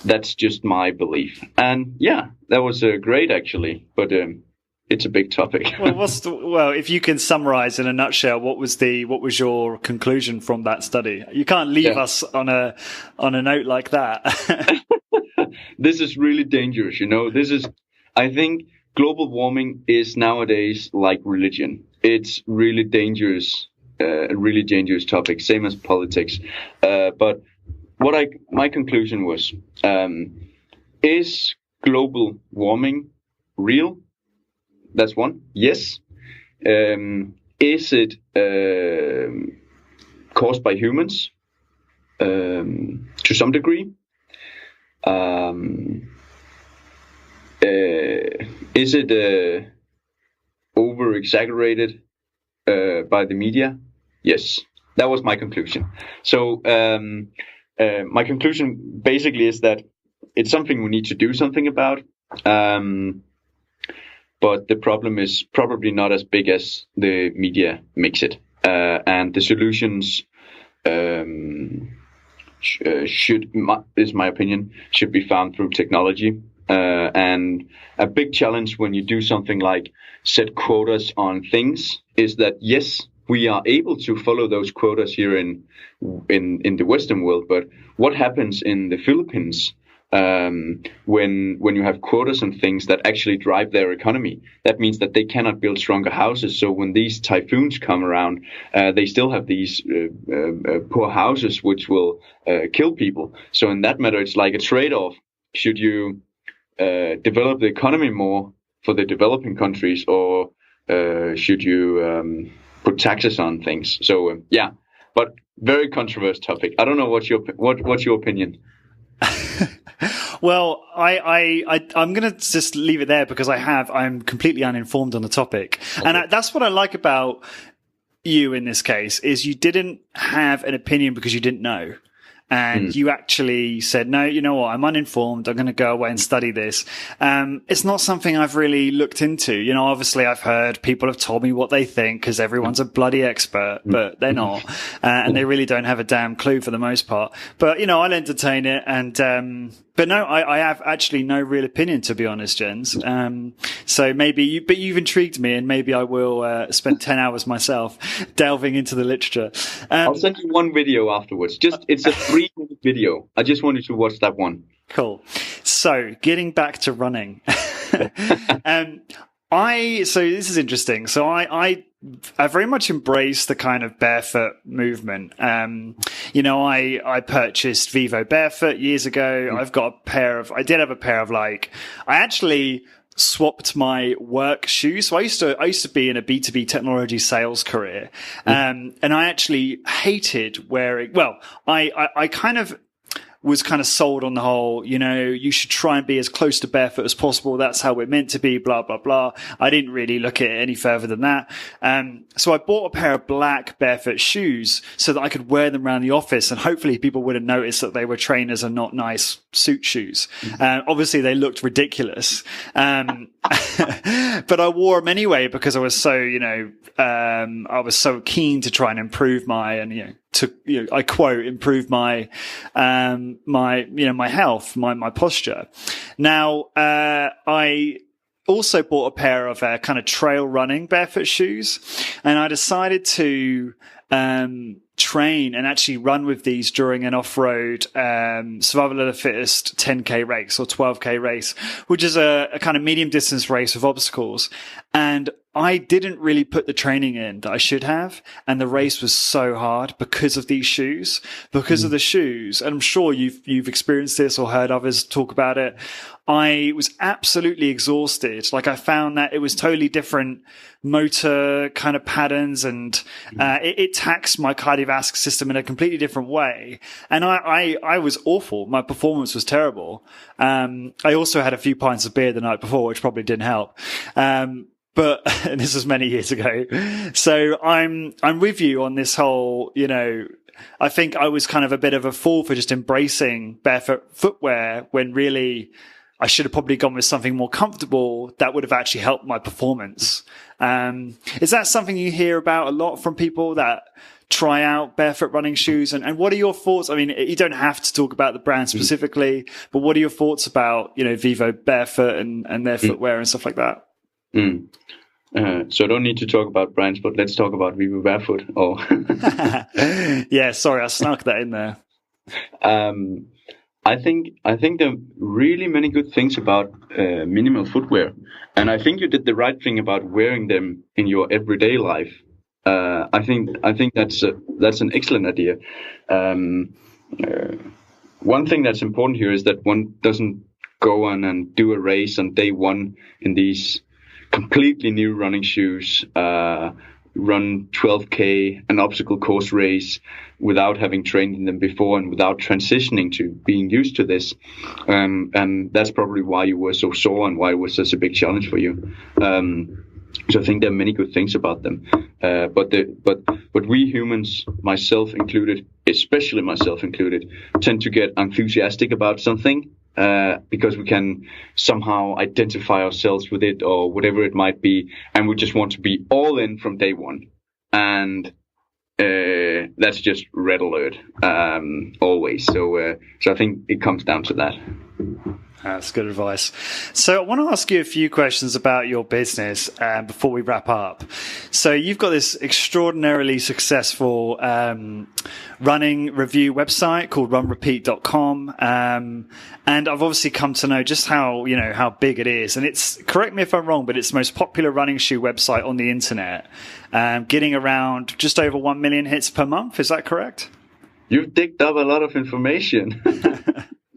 that's just my belief. And that was great, actually. But it's a big topic. Well, if you can summarize in a nutshell, what was your conclusion from that study? You can't leave us on a note like that. This is really dangerous. I think global warming is nowadays like religion. It's really dangerous. A really dangerous topic, same as politics. But my conclusion was, is global warming real? That's one. Yes. Is it caused by humans? To some degree. Is it over exaggerated by the media? Yes, that was my conclusion. So my conclusion basically is that it's something we need to do something about. But the problem is probably not as big as the media makes it. And the solutions is my opinion, should be found through technology. And a big challenge when you do something like set quotas on things is that, yes, we are able to follow those quotas here in the Western world, but what happens in the Philippines when you have quotas and things that actually drive their economy, that means that they cannot build stronger houses. So when these typhoons come around, they still have these poor houses which will kill people. So in that matter, it's like a trade-off. Should you develop the economy more for the developing countries, or should you put taxes on things? So yeah, but very controversial topic. I don't know what's your opinion. Well, I'm going to just leave it there because I'm completely uninformed on the topic. Okay. And that's what I like about you in this case, is you didn't have an opinion because you didn't know. And you actually said, no, you know what? I'm uninformed. I'm going to go away and study this. It's not something I've really looked into. You know, obviously I've heard people have told me what they think because everyone's a bloody expert, but they're not. And they really don't have a damn clue for the most part. But, you know, I'll entertain it. And, but no, I have actually no real opinion, to be honest, Jens. So maybe but you've intrigued me, and maybe I will spend 10 hours myself delving into the literature. I'll send you one video afterwards. It's a 3-minute video. I just wanted to watch that one. Cool. So getting back to running. So this is interesting. So I very much embrace the kind of barefoot movement. You know, I purchased Vivo Barefoot years ago. I did have a pair of I actually swapped my work shoes. So I used to be in a B2B technology sales career. And I actually hated wearing, I kind of was kind of sold on the whole, you know, you should try and be as close to barefoot as possible. That's how we're meant to be, blah, blah, blah. I didn't really look at it any further than that. So I bought a pair of black barefoot shoes so that I could wear them around the office, and hopefully people wouldn't notice that they were trainers and not nice suit shoes. Obviously they looked ridiculous. But I wore them anyway because I was so, you know, I was so keen to try and improve I quote, improve my health, my posture. Now, I also bought a pair of kind of trail running barefoot shoes, and I decided to train and actually run with these during an off-road survival of the fittest 10K race or 12K race, which is a kind of medium distance race with obstacles. And I didn't really put the training in that I should have, and the race was so hard because of these shoes, because of the shoes. And I'm sure you've experienced this or heard others talk about it. I was absolutely exhausted. I found that it was totally different motor kind of patterns, and it taxed my cardiovascular system in a completely different way. And I was awful. My performance was terrible. I also had a few pints of beer the night before, which probably didn't help. But this was many years ago. So I'm with you on this whole, you know, I think I was kind of a bit of a fool for just embracing barefoot footwear when really I should have probably gone with something more comfortable that would have actually helped my performance. Is that something you hear about a lot from people that try out barefoot running shoes? And what are your thoughts? I mean, you don't have to talk about the brand specifically, but what are your thoughts about, you know, Vivo Barefoot and their footwear and stuff like that? So I don't need to talk about brands, but let's talk about Vivo Barefoot. Yeah, sorry, I snuck that in there. I think there are really many good things about minimal footwear, and I think you did the right thing about wearing them in your everyday life. I think that's an excellent idea. One thing that's important here is that one doesn't go on and do a race on day one in these completely new running shoes, run 12K, an obstacle course race, without having trained in them before and without transitioning to being used to this. And that's probably why you were so sore and why it was such a big challenge for you. So I think there are many good things about them. But we humans, myself included, especially myself included, tend to get enthusiastic about something. Because we can somehow identify ourselves with it or whatever it might be, and we just want to be all in from day one. And that's just red alert always. So I think it comes down to that. That's good advice. So I want to ask you a few questions about your business before we wrap up. So you've got this extraordinarily successful running review website called runrepeat.com. And I've obviously come to know just how big it is. And it's, correct me if I'm wrong, but it's the most popular running shoe website on the internet, getting around just over 1 million hits per month. Is that correct? You've digged up a lot of information.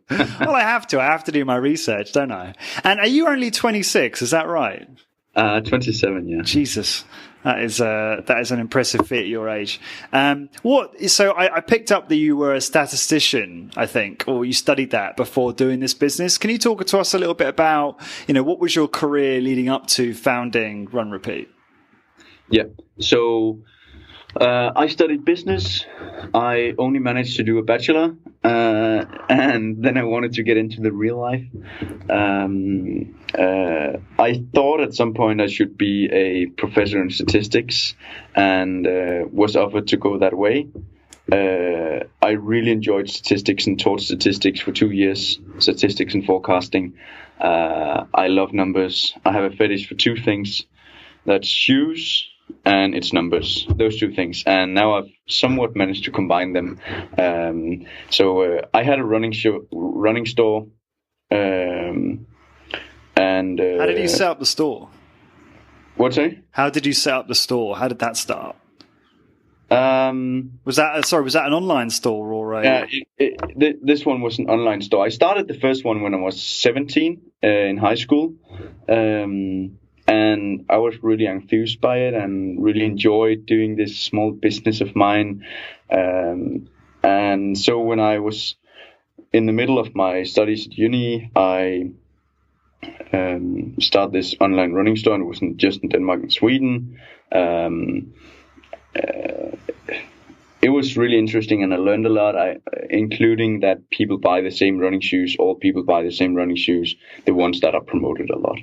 Well, I have to do my research, don't I? And are you only 26? Is that right? 27, yeah. Jesus, that is an impressive feat at your age. So I picked up that you were a statistician, I think, or you studied that before doing this business. Can you talk to us a little bit about, what was your career leading up to founding Run Repeat? Yeah. So I studied business. I only managed to do a bachelor, and then I wanted to get into the real life. I thought at some point I should be a professor in statistics, and was offered to go that way. I really enjoyed statistics and taught statistics for 2 years, statistics and forecasting. I love numbers. I have a fetish for two things. That's shoes and it's numbers, those two things. And now I've somewhat managed to combine them. So I had a running store. And how did you set up the store? What's that? How did you set up the store? How did that start? Was that an online store or a? This one was an online store. I started the first one when I was 17 in high school. And I was really enthused by it and really enjoyed doing this small business of mine. And so when I was in the middle of my studies at uni, I started this online running store, and it was just in Denmark and Sweden. It was really interesting, and I learned a lot, including that people buy the same running shoes. All people buy the same running shoes, the ones that are promoted a lot.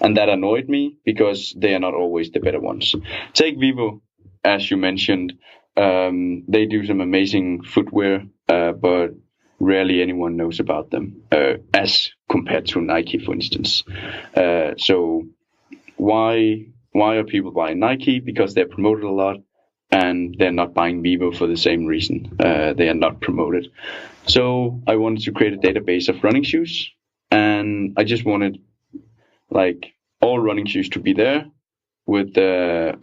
And that annoyed me because they are not always the better ones. Take Vivo, as you mentioned. They do some amazing footwear, but rarely anyone knows about them, as compared to Nike, for instance. So why are people buying Nike? Because they're promoted a lot. And they're not buying Vivo for the same reason. They are not promoted. So I wanted to create a database of running shoes, and I just wanted all running shoes to be there with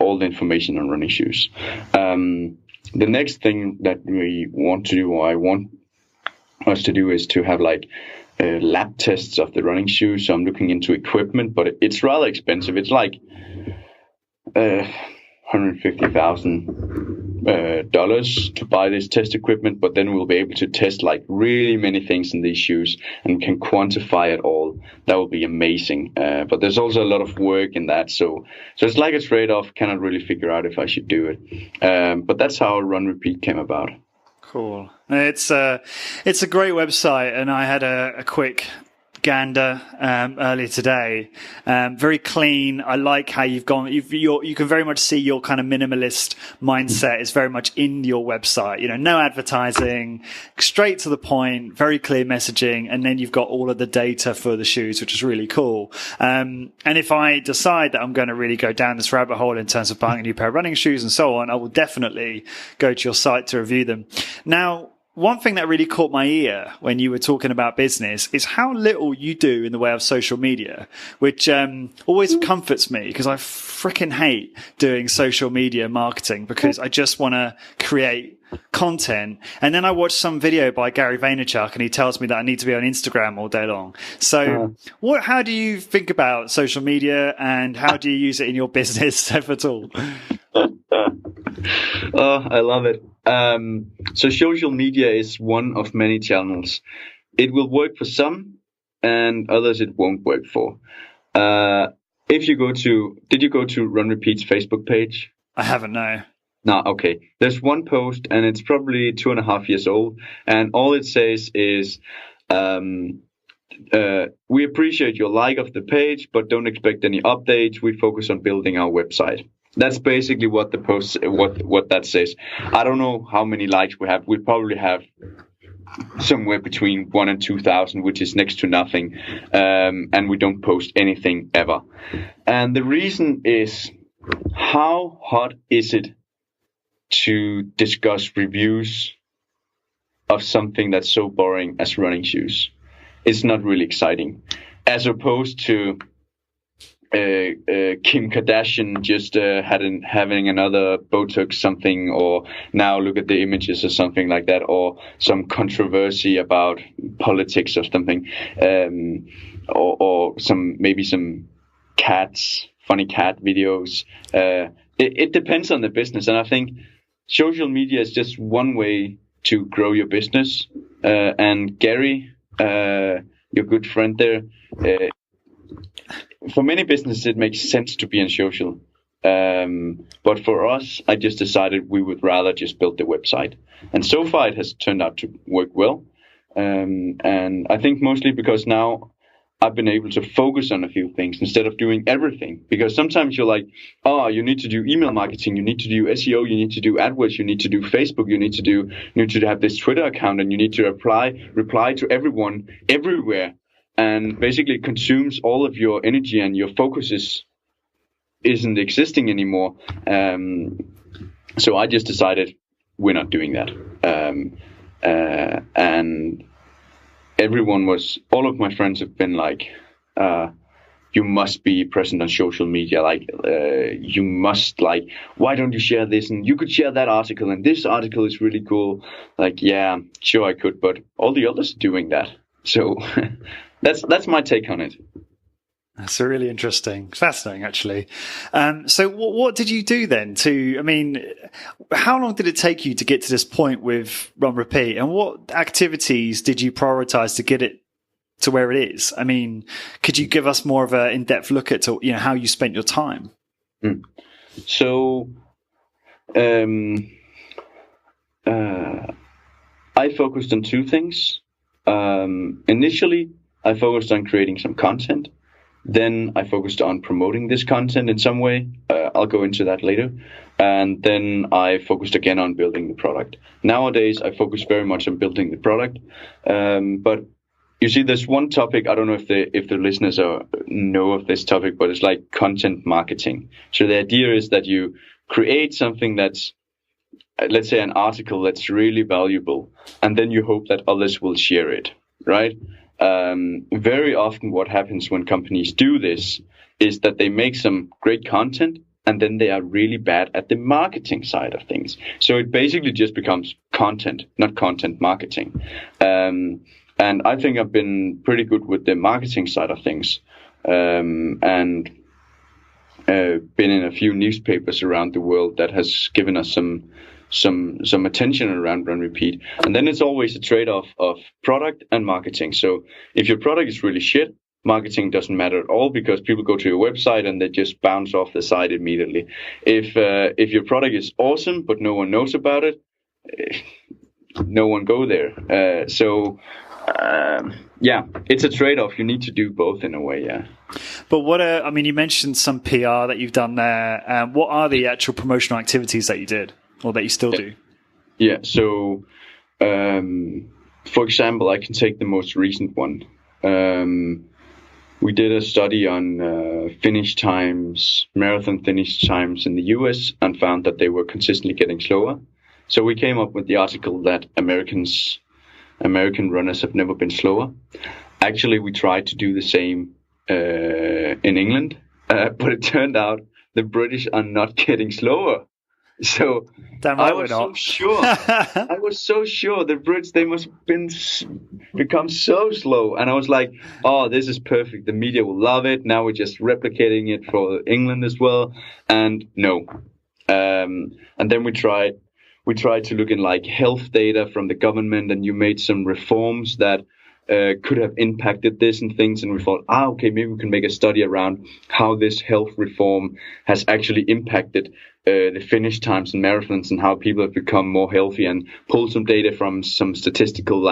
all the information on running shoes. The next thing that we want to do, or I want us to do, is to have lab tests of the running shoes. So I'm looking into equipment, but it's rather expensive. It's $150,000 to buy this test equipment, but then we'll be able to test really many things in these shoes and can quantify it all. That will be amazing. But there's also a lot of work in that, so it's like a trade-off. Cannot really figure out if I should do it. But that's how Run Repeat came about. Cool. It's a great website, and I had a quick gander earlier today. Very clean. I like how you've gone. You can very much see your kind of minimalist mindset is very much in your website. No advertising, straight to the point, very clear messaging, and then you've got all of the data for the shoes, which is really cool. And if I decide that I'm going to really go down this rabbit hole in terms of buying a new pair of running shoes and so on, I will definitely go to your site to review them. Now, one thing that really caught my ear when you were talking about business is how little you do in the way of social media, which always comforts me, because I freaking hate doing social media marketing, because I just want to create content. And then I watch some video by Gary Vaynerchuk and he tells me that I need to be on Instagram all day long. So how do you think about social media, and how do you use it in your business, if at all? Oh, I love it. So social media is one of many channels. It will work for some, and others it won't work for. Did you go to Run Repeat's Facebook page? I haven't, no. No, okay. There's one post, and it's probably 2.5 years old, and all it says is, we appreciate your like of the page, but don't expect any updates. We focus on building our website. That's basically what the post, what that says. I don't know how many likes we have. We probably have somewhere between 1 and 2,000, which is next to nothing, and we don't post anything ever. And the reason is, how hot is it to discuss reviews of something that's so boring as running shoes? It's not really exciting, as opposed to Kim Kardashian just having another Botox something, or now look at the images or something like that, or some controversy about politics or something, or maybe some funny cat videos. It depends on the business, and I think social media is just one way to grow your business. And Gary, your good friend there, for many businesses, it makes sense to be on social. But for us, I just decided we would rather just build the website. And so far, it has turned out to work well. And I think mostly because now I've been able to focus on a few things instead of doing everything. Because sometimes you're like, oh, you need to do email marketing, you need to do SEO, you need to do AdWords, you need to do Facebook, you need to have this Twitter account, and you need to reply to everyone everywhere. And basically it consumes all of your energy, and your focus isn't existing anymore. So I just decided we're not doing that. And all of my friends have been like, you must be present on social media. Like, you must, like, why don't you share this? And you could share that article, and this article is really cool. Like, yeah, sure I could, but all the others are doing that. So that's my take on it. That's really interesting, fascinating, actually. So what did you do then how long did it take you to get to this point with Run Repeat, and what activities did you prioritize to get it to where it is? I mean, could you give us more of an in-depth look at how you spent your time? So, I focused on two things. Initially, I focused on creating some content. Then I focused on promoting this content in some way. I'll go into that later. And then I focused again on building the product. Nowadays, I focus very much on building the product. But you see, there's one topic, I don't know if the listeners know of this topic, but it's like content marketing. So the idea is that you create something that's, let's say, an article that's really valuable, and then you hope that others will share it, right? Very often what happens when companies do this is that they make some great content, and then they are really bad at the marketing side of things. So it basically just becomes content, not content marketing. And I think I've been pretty good with the marketing side of things, and been in a few newspapers around the world that has given us some attention around Run Repeat. And then it's always a trade-off of product and marketing. So if your product is really shit, marketing doesn't matter at all, because people go to your website and they just bounce off the site immediately. If your product is awesome but no one knows about it, no one go there. Yeah, it's a trade-off. You need to do both in a way, yeah. But you mentioned some PR that you've done there. What are the actual promotional activities that you did, or that you still do? Yeah, so, for example, I can take the most recent one. We did a study on finish times, marathon finish times in the US, and found that they were consistently getting slower. So we came up with the article that American runners have never been slower. Actually, we tried to do the same in England, but it turned out the British are not getting slower. So I was so sure. I was so sure the Brits, they must have become so slow. And I was like, oh, this is perfect. The media will love it. Now we're just replicating it for England as well. And no. And then we tried to look in like health data from the government, and you made some reforms that could have impacted this and things. And we thought, okay, maybe we can make a study around how this health reform has actually impacted the finish times in marathons, and how people have become more healthy, and pull some data from some statistical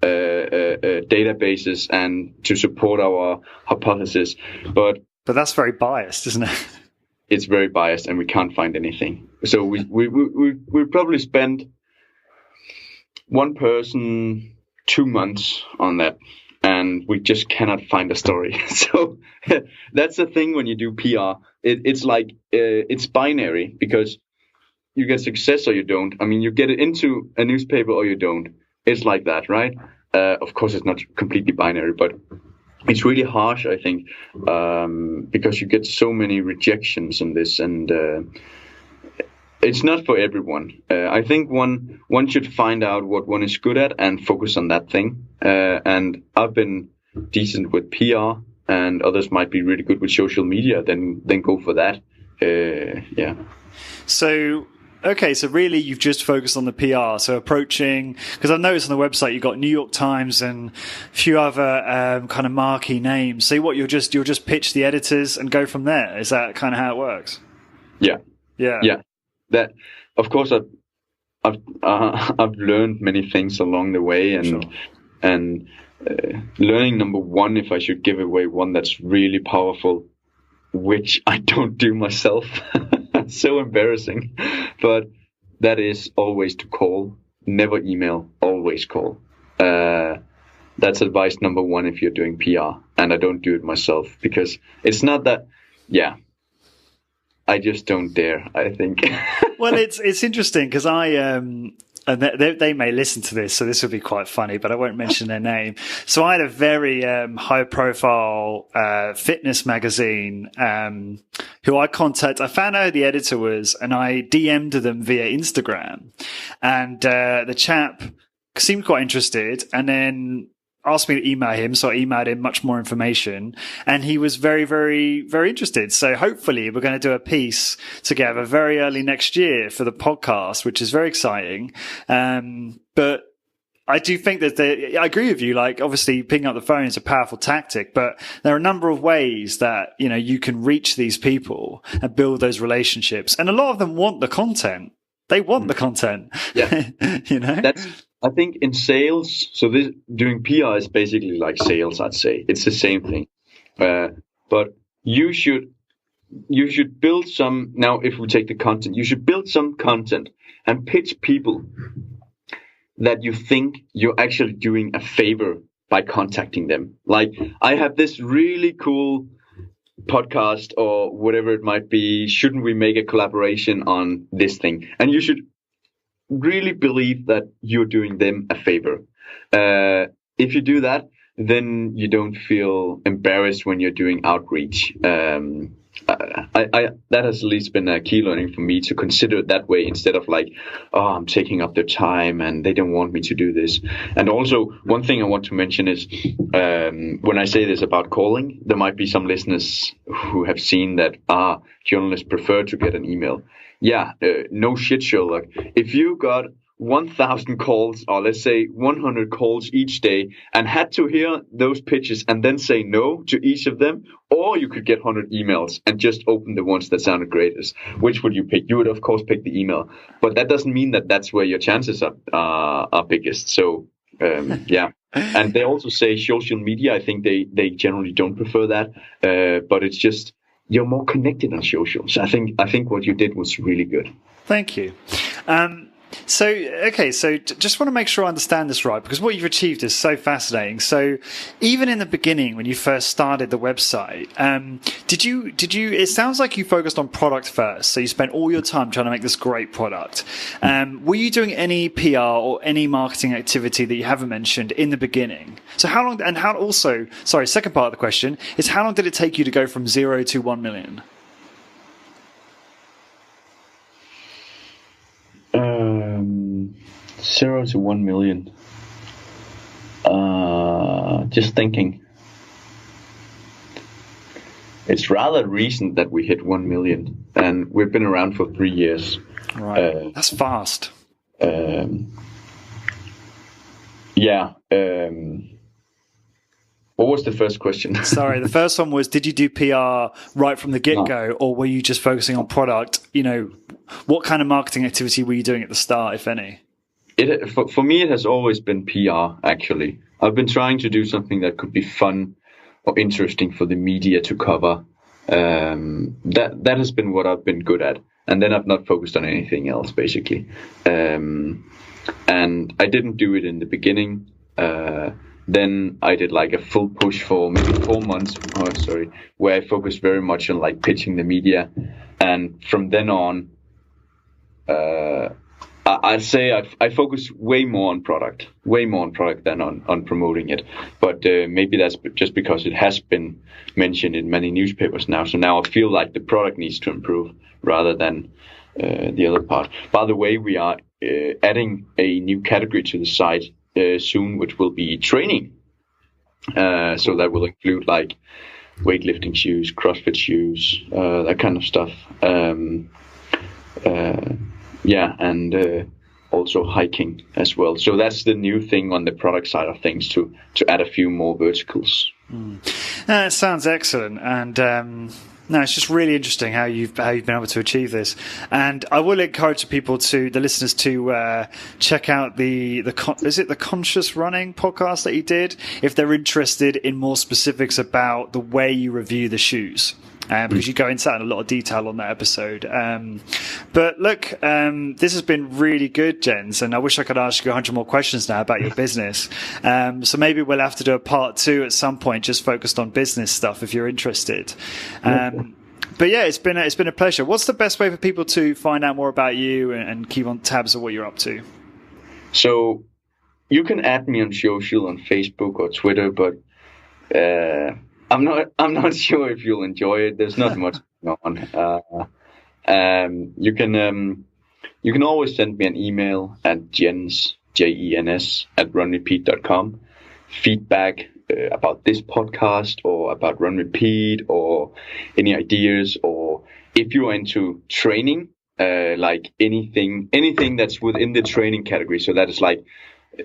databases and to support our hypothesis. But that's very biased, isn't it? It's very biased, and we can't find anything. So we probably spent one person 2 months on that, and we just cannot find a story. So that's the thing when you do PR. It's like it's binary, because you get success or you don't. I mean, you get it into a newspaper or you don't. It's like that, right? Of course, it's not completely binary, but it's really harsh, I think, because you get so many rejections on this, and it's not for everyone. I think one should find out what one is good at and focus on that thing. And I've been decent with PR, and others might be really good with social media. Then go for that. Yeah. So, okay, so really you've just focused on the PR. So approaching, because I've noticed on the website you've got New York Times and a few other kind of marquee names. So what you'll just pitch the editors and go from there. Is that kind of how it works? Yeah. Yeah. Yeah. That, of course, I've learned many things along the way, and Sure. and learning number one, if I should give away one that's really powerful, which I don't do myself. So embarrassing, but that is always to call, never email, always call. That's advice number one if you're doing PR, and I don't do it myself because it's not that. Yeah, I just don't dare, I think. Well, it's interesting because and they may listen to this, so this will be quite funny, but I won't mention their name. So I had a very high-profile fitness magazine who I contacted. I found out who the editor was, and I DM'd them via Instagram. And the chap seemed quite interested, and then asked me to email him, so I emailed him much more information, and he was very, very, very interested. So hopefully we're going to do a piece together very early next year for the podcast, which is very exciting. But I do think that I agree with you. Like, obviously picking up the phone is a powerful tactic, but there are a number of ways that, you can reach these people and build those relationships. And a lot of them want the content. They want the content. Yeah. I think in sales, so this doing PR is basically like sales, I'd say. It's the same thing. But you should build some, now if we take the content, you should build some content and pitch people that you think you're actually doing a favor by contacting them. Like, I have this really cool podcast or whatever it might be. Shouldn't we make a collaboration on this thing? And you should really believe that you're doing them a favor. If you do that, then you don't feel embarrassed when you're doing outreach. That has at least been a key learning for me, to consider it that way instead of like, oh, I'm taking up their time and they don't want me to do this. And also, one thing I want to mention is, when I say this about calling, there might be some listeners who have seen that journalists prefer to get an email. Yeah, no shit, Sherlock. If you got 1,000 calls, or let's say 100 calls each day, and had to hear those pitches and then say no to each of them, or you could get 100 emails and just open the ones that sounded greatest, which would you pick? You would, of course, pick the email. But that doesn't mean that that's where your chances are biggest. So, yeah. And they also say social media. I think they generally don't prefer that. But it's just, you're more connected on social. So I think what you did was really good. Thank you. So just want to make sure I understand this right, because what you've achieved is so fascinating. So even in the beginning, when you first started the website, did you, it sounds like you focused on product first. So you spent all your time trying to make this great product. Were you doing any PR or any marketing activity that you haven't mentioned in the beginning? So how long, and how also, second part of the question is, how long did it take you to go from 0 to 1 million? 0 to 1 million. Just thinking. It's rather recent that we hit 1 million, and we've been around for 3 years. Right, that's fast. Yeah. What was the first question? Sorry, the first one was, did you do PR right from the get-go, or were you just focusing on product? What kind of marketing activity were you doing at the start, if any? For me, it has always been PR, actually. I've been trying to do something that could be fun or interesting for the media to cover. That has been what I've been good at. And then I've not focused on anything else, basically. and I didn't do it in the beginning. Then I did like a full push for maybe 4 months. Where I focused very much on like pitching the media, and from then on, I'd say I focus way more on product than on promoting it. But maybe that's just because it has been mentioned in many newspapers now. So now I feel like the product needs to improve rather than the other part. By the way, we are adding a new category to the site soon, which will be training. So that will include like weightlifting shoes, CrossFit shoes, that kind of stuff. And also hiking as well. So that's the new thing on the product side of things, to add a few more verticals. It sounds excellent, and no, it's just really interesting how you've been able to achieve this. And I will encourage the listeners to check out the Conscious Running podcast that you did, if they're interested in more specifics about the way you review the shoes. Because you go into that in a lot of detail on that episode. But look, this has been really good, Jens, and I wish I could ask you 100 more questions now about your business. So maybe we'll have to do a part 2 at some point, just focused on business stuff, if you're interested. But yeah, it's been a pleasure. What's the best way for people to find out more about you and keep on tabs of what you're up to? So you can add me on social, on Facebook or Twitter, but I'm not sure if you'll enjoy it. There's not much going on. You can always send me an email at Jens, Jens @runrepeat.com. Feedback about this podcast or about Run Repeat, or any ideas, or if you're into training, like anything that's within the training category. So that is like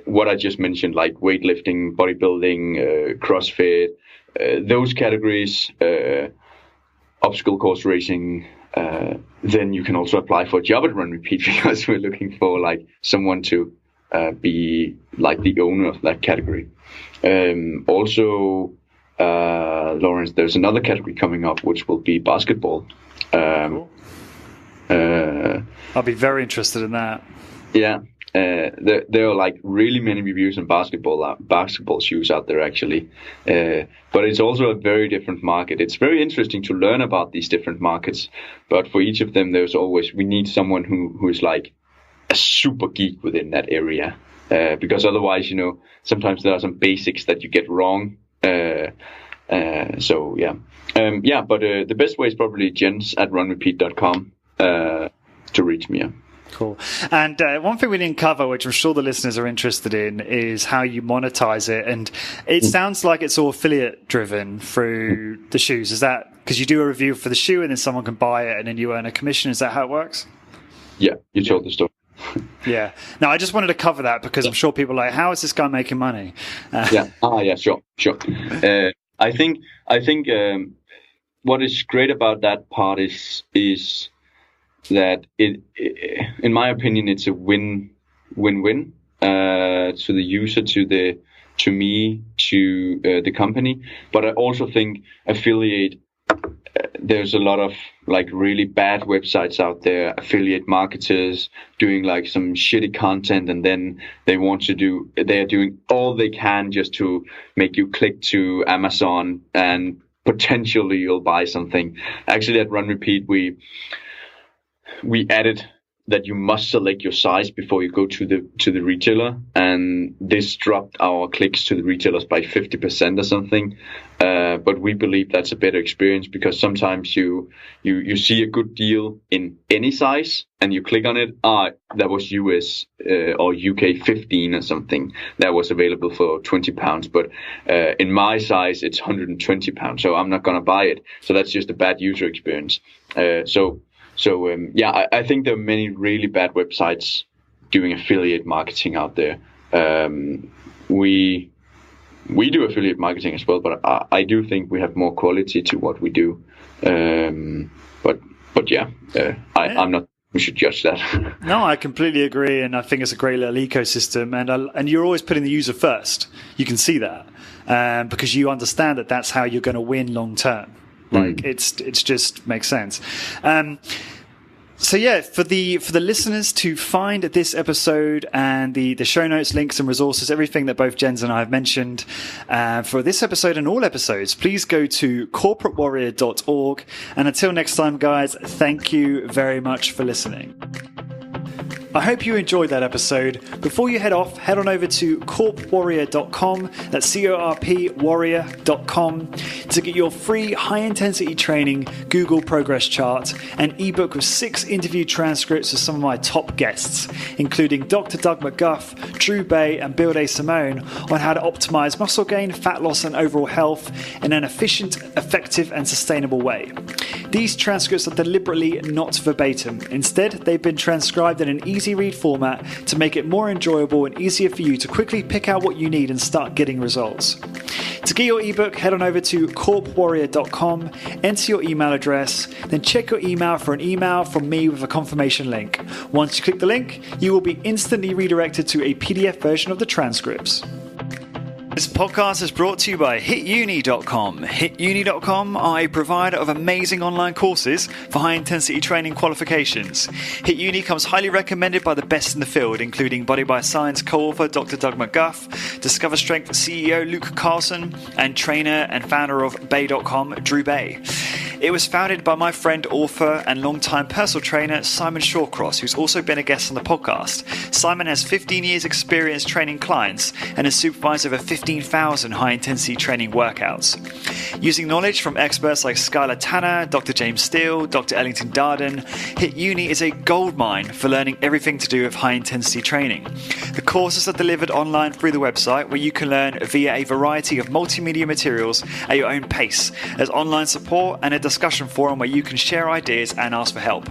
what I just mentioned, like weightlifting, bodybuilding, CrossFit. Those categories, obstacle course racing, then you can also apply for a job at Run Repeat, because we're looking for like someone to be like the owner of that category. Also, Lawrence, there's another category coming up, which will be basketball. Cool. I'll be very interested in that. Yeah. There are like really many reviews on basketball shoes out there, actually, but it's also a very different market. It's very interesting to learn about these different markets, but for each of them, we need someone who is like a super geek within that area, because otherwise, sometimes there are some basics that you get wrong. But the best way is probably Jens @runrepeat.com to reach me. Cool. And one thing we didn't cover, which I'm sure the listeners are interested in, is how you monetize it. And it sounds like it's all affiliate driven through the shoes. Is that because you do a review for the shoe and then someone can buy it and then you earn a commission? Is that how it works? Yeah, you told the story. Yeah. No, I just wanted to cover that because I'm sure people are like, how is this guy making money? Sure. I think what is great about that part is that it, in my opinion, it's a win-win to the user, to me, to the company. But I also think affiliate. There's a lot of like really bad websites out there, affiliate marketers doing like some shitty content, and then they're doing all they can just to make you click to Amazon and potentially you'll buy something. Actually, at Run Repeat, we added that you must select your size before you go to the retailer, and this dropped our clicks to the retailers by 50% or something. But we believe that's a better experience, because sometimes you see a good deal in any size and you click on it. That was US or UK 15 or something that was available for £20, but in my size it's £120, so I'm not gonna buy it. So that's just a bad user experience. I think there are many really bad websites doing affiliate marketing out there. We do affiliate marketing as well, but I do think we have more quality to what we do. I'm not. We should judge that. No, I completely agree, and I think it's a great little ecosystem. And you're always putting the user first. You can see that because you understand that that's how you're going to win long term. Like it's just makes sense. So yeah, for the listeners to find this episode and the show notes, links and resources, everything that both Jens and I have mentioned for this episode and all episodes, please go to corporatewarrior.org. And until next time, guys, thank you very much for listening. I hope you enjoyed that episode. Before you head off, head on over to corpwarrior.com, that's CORP warrior.com, to get your free high-intensity training Google Progress chart and ebook with 6 interview transcripts of some of my top guests, including Dr. Doug McGuff, Drew Bay, and Bill Day Simone, on how to optimize muscle gain, fat loss, and overall health in an efficient, effective, and sustainable way. These transcripts are deliberately not verbatim. Instead, they've been transcribed in an easy read format to make it more enjoyable and easier for you to quickly pick out what you need and start getting results. To get your ebook, head on over to corpwarrior.com, enter your email address, then check your email for an email from me with a confirmation link. Once you click the link, you will be instantly redirected to a PDF version of the transcripts. This podcast is brought to you by hituni.com. Hituni.com are a provider of amazing online courses for high-intensity training qualifications. HitUni comes highly recommended by the best in the field, including Body by Science co-author Dr. Doug McGuff, Discover Strength CEO Luke Carlson, and trainer and founder of Bay.com, Drew Bay. It was founded by my friend, author, and longtime personal trainer Simon Shawcross, who's also been a guest on the podcast. Simon has 15 years experience training clients and has supervised over 15,000 high-intensity training workouts. Using knowledge from experts like Skylar Tanner, Dr. James Steele, Dr. Ellington Darden, HitUni is a goldmine for learning everything to do with high-intensity training. The courses are delivered online through the website, where you can learn via a variety of multimedia materials at your own pace. There's online support and a discussion forum where you can share ideas and ask for help.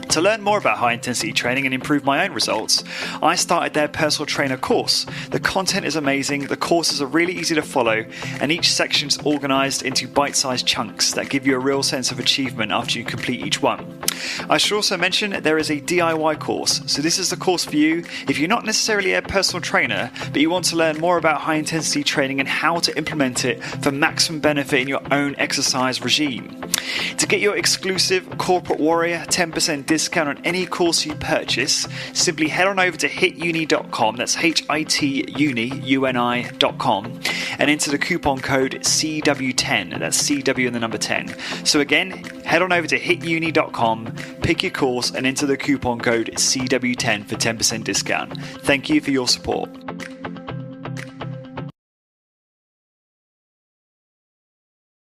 To learn more about high-intensity training and improve my own results, I started their personal trainer course. The content is amazing, the courses are really easy to follow, and each section is organized into bite-sized chunks that give you a real sense of achievement after you complete each one. I should also mention there is a DIY course, so this is the course for you if you're not necessarily a personal trainer, but you want to learn more about high-intensity training and how to implement it for maximum benefit in your own exercise regime. To get your exclusive Corporate Warrior 10% discount on any course you purchase, simply head on over to hituni.com, that's hituni.com, and enter the coupon code CW10, that's CW and the number 10. So again, head on over to hituni.com, pick your course, and enter the coupon code CW10 for 10% discount. Thank you for your support.